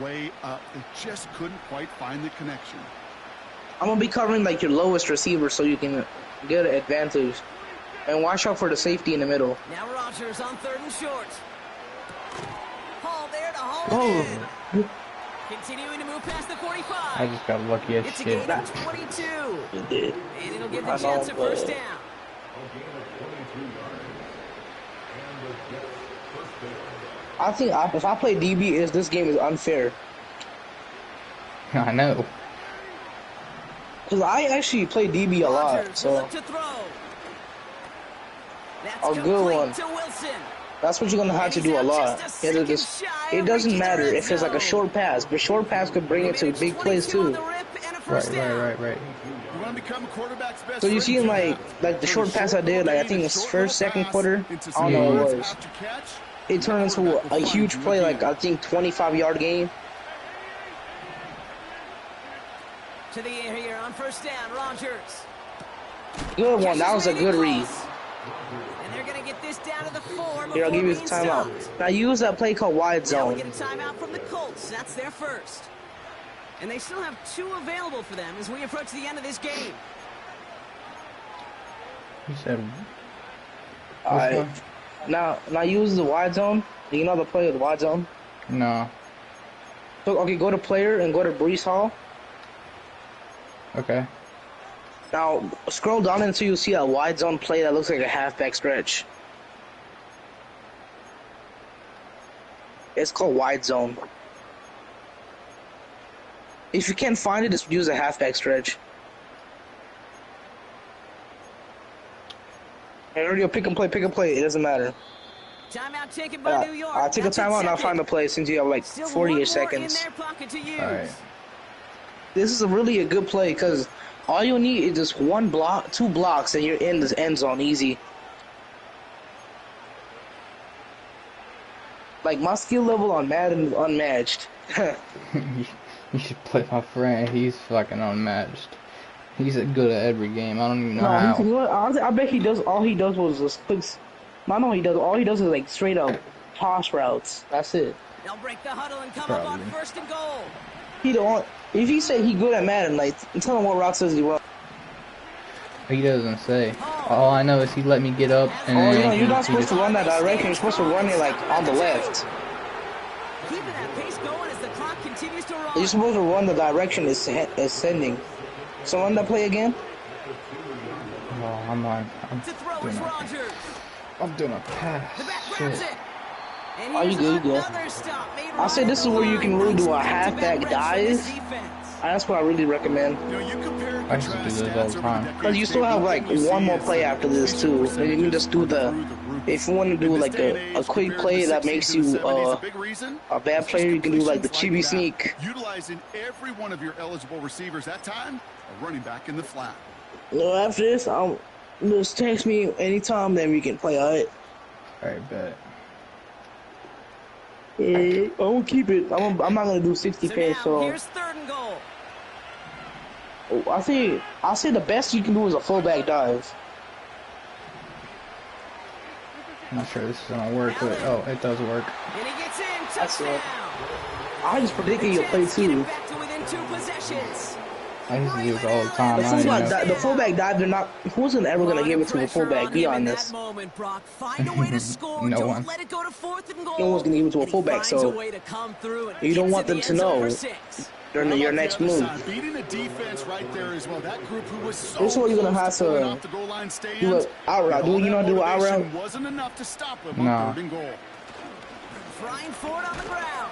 Way up. They just couldn't quite find the connection. I'm gonna be covering like your lowest receiver so you can get an advantage. And watch out for the safety in the middle. Now Rodgers on 3rd and short. Hall there to haul it in. Continuing to move past the 45. I just got lucky as shit. It's a gain of 22. You did. And it'll give the Jets a 1st down. I think if I play DB, this game is unfair. I know. Because I actually play DB a lot, so. A good one. That's what you're gonna have to do a lot. It doesn't matter if it's like a short pass, but short pass could bring it to big plays too. first down. Right. You want to become a quarterback's best So you friend, see, like the short pass I did, like I think it's first, second quarter. I don't know what it was. It turned into a huge play, like I think 25-yard game. To the air here on first down, Rodgers. Good one. That was a good read. And they're going to get this down to the 4. Here, I'll give you the timeout. Now use that play called wide zone. Now we get a timeout from the Colts. That's their first. And they still have 2 available for them as we approach the end of this game. He said. All right. Now use the wide zone. Do you know the play of the wide zone? No. So, okay, go to player and go to Brees Hall. Okay. Now scroll down until you see a wide zone play that looks like a halfback stretch. It's called wide zone. If you can't find it, just use a halfback stretch. And already pick and play. It doesn't matter. Timeout taken by New York. I'll take a timeout and I'll find the play since you have like 40 seconds. Alright. This is really a good play because all you need is just 1 block, 2 blocks, and you're in the end zone easy. Like my skill level on Madden is unmatched. You should play my friend. He's fucking unmatched. He's good at every game. I don't even know how. I bet he does. All he does was just clicks. I know he does. All he does is like straight up toss routes. That's it. They'll break the huddle and come up on first and goal. He don't. If he say he good at Madden, like tell him what routes does he run. He doesn't say. All I know is he let me get up and you're not supposed to run that direction. You're supposed to run it like on the left. Keeping that pace going as the clock continues to run. You're supposed to run the direction is sending. So run that play again. Oh, I'm doing a pass. Shit. Oh, you good. I say this is where you can really do a halfback dive. That's what I really recommend. I used to do this all the time. Because you still have like 1 more play after this too. And you can just do if you want to do like a quick play that makes you a bad player, you can do like the chibi sneak. Utilizing every one of your eligible receivers that time, a running back in the flat. After this, just text me anytime, then we can play. Alright, bet. Yeah, I won't keep it. I'm not gonna do 60 pass. So here's 3rd and goal. I say the best you can do is a fullback dive. I'm not sure this is gonna work, but it does work. And he gets in, touchdown. I just predicted you'll play too. Back to within 2 possessions. I used to do it all the time. The fullback dive, who's ever gonna give it to a fullback? Be honest. No one. Let it go to 4th and goal. No one's gonna give it to a fullback, so you don't want them to know during your next move. Beating the defense right there as well. That group who was so this is what you're gonna have to do an out route. Do you know do an out route? Wasn't enough to stop him on 3rd and goal. Flying forward on the ground.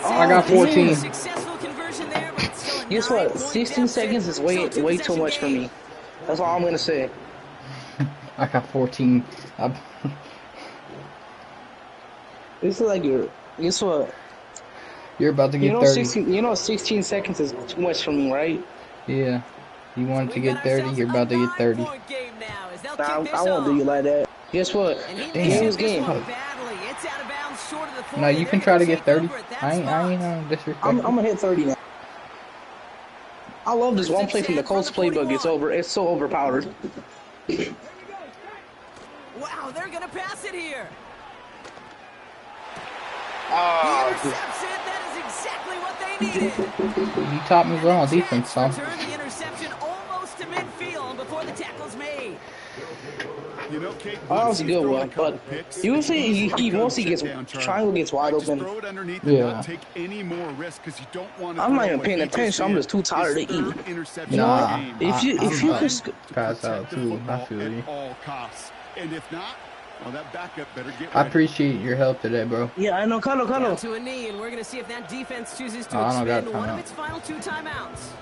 I got 14. Successful conversion there, but it's still a guess what? 16 seconds is way too much for me. That's all I'm gonna say. I got 14. This is like guess what? You're about to get 30. 16 seconds is too much for me, right? Yeah. You wanted to get 30, you're about to get 30. I won't do you like that. Guess what? Game's game. No, you can try to get 30. I ain't disrespectful. I'm gonna hit 30 now. I love this one play from the Colts playbook. It's so overpowered. Wow, they're gonna pass it here. Oh, that is exactly what they needed. You taught me well on defense, son. Return the interception almost to midfield before the tackle's made. You know, Kate, that was a good one, but usually he mostly gets triangle gets wide open. Yeah. Take any more risk because you don't want I'm not even paying attention. I'm just too tired to eat. Nah, if you could pass out too, I feel you. And if not, well, that backup better get ready. I appreciate your help today, bro. Yeah, I know, Cuddle. Down to a knee, and we're gonna see if that defense chooses to expend one of its final 2 timeouts.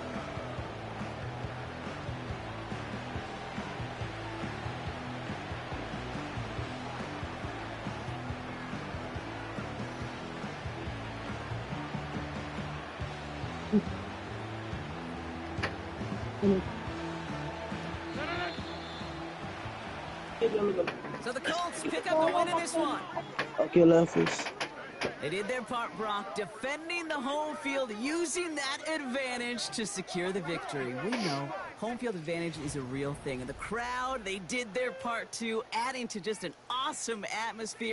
So the Colts pick up the win in this one. Okay, Leffers. They did their part, Brock, defending the home field, using that advantage to secure the victory. We know home field advantage is a real thing. And the crowd, they did their part too, adding to just an awesome atmosphere.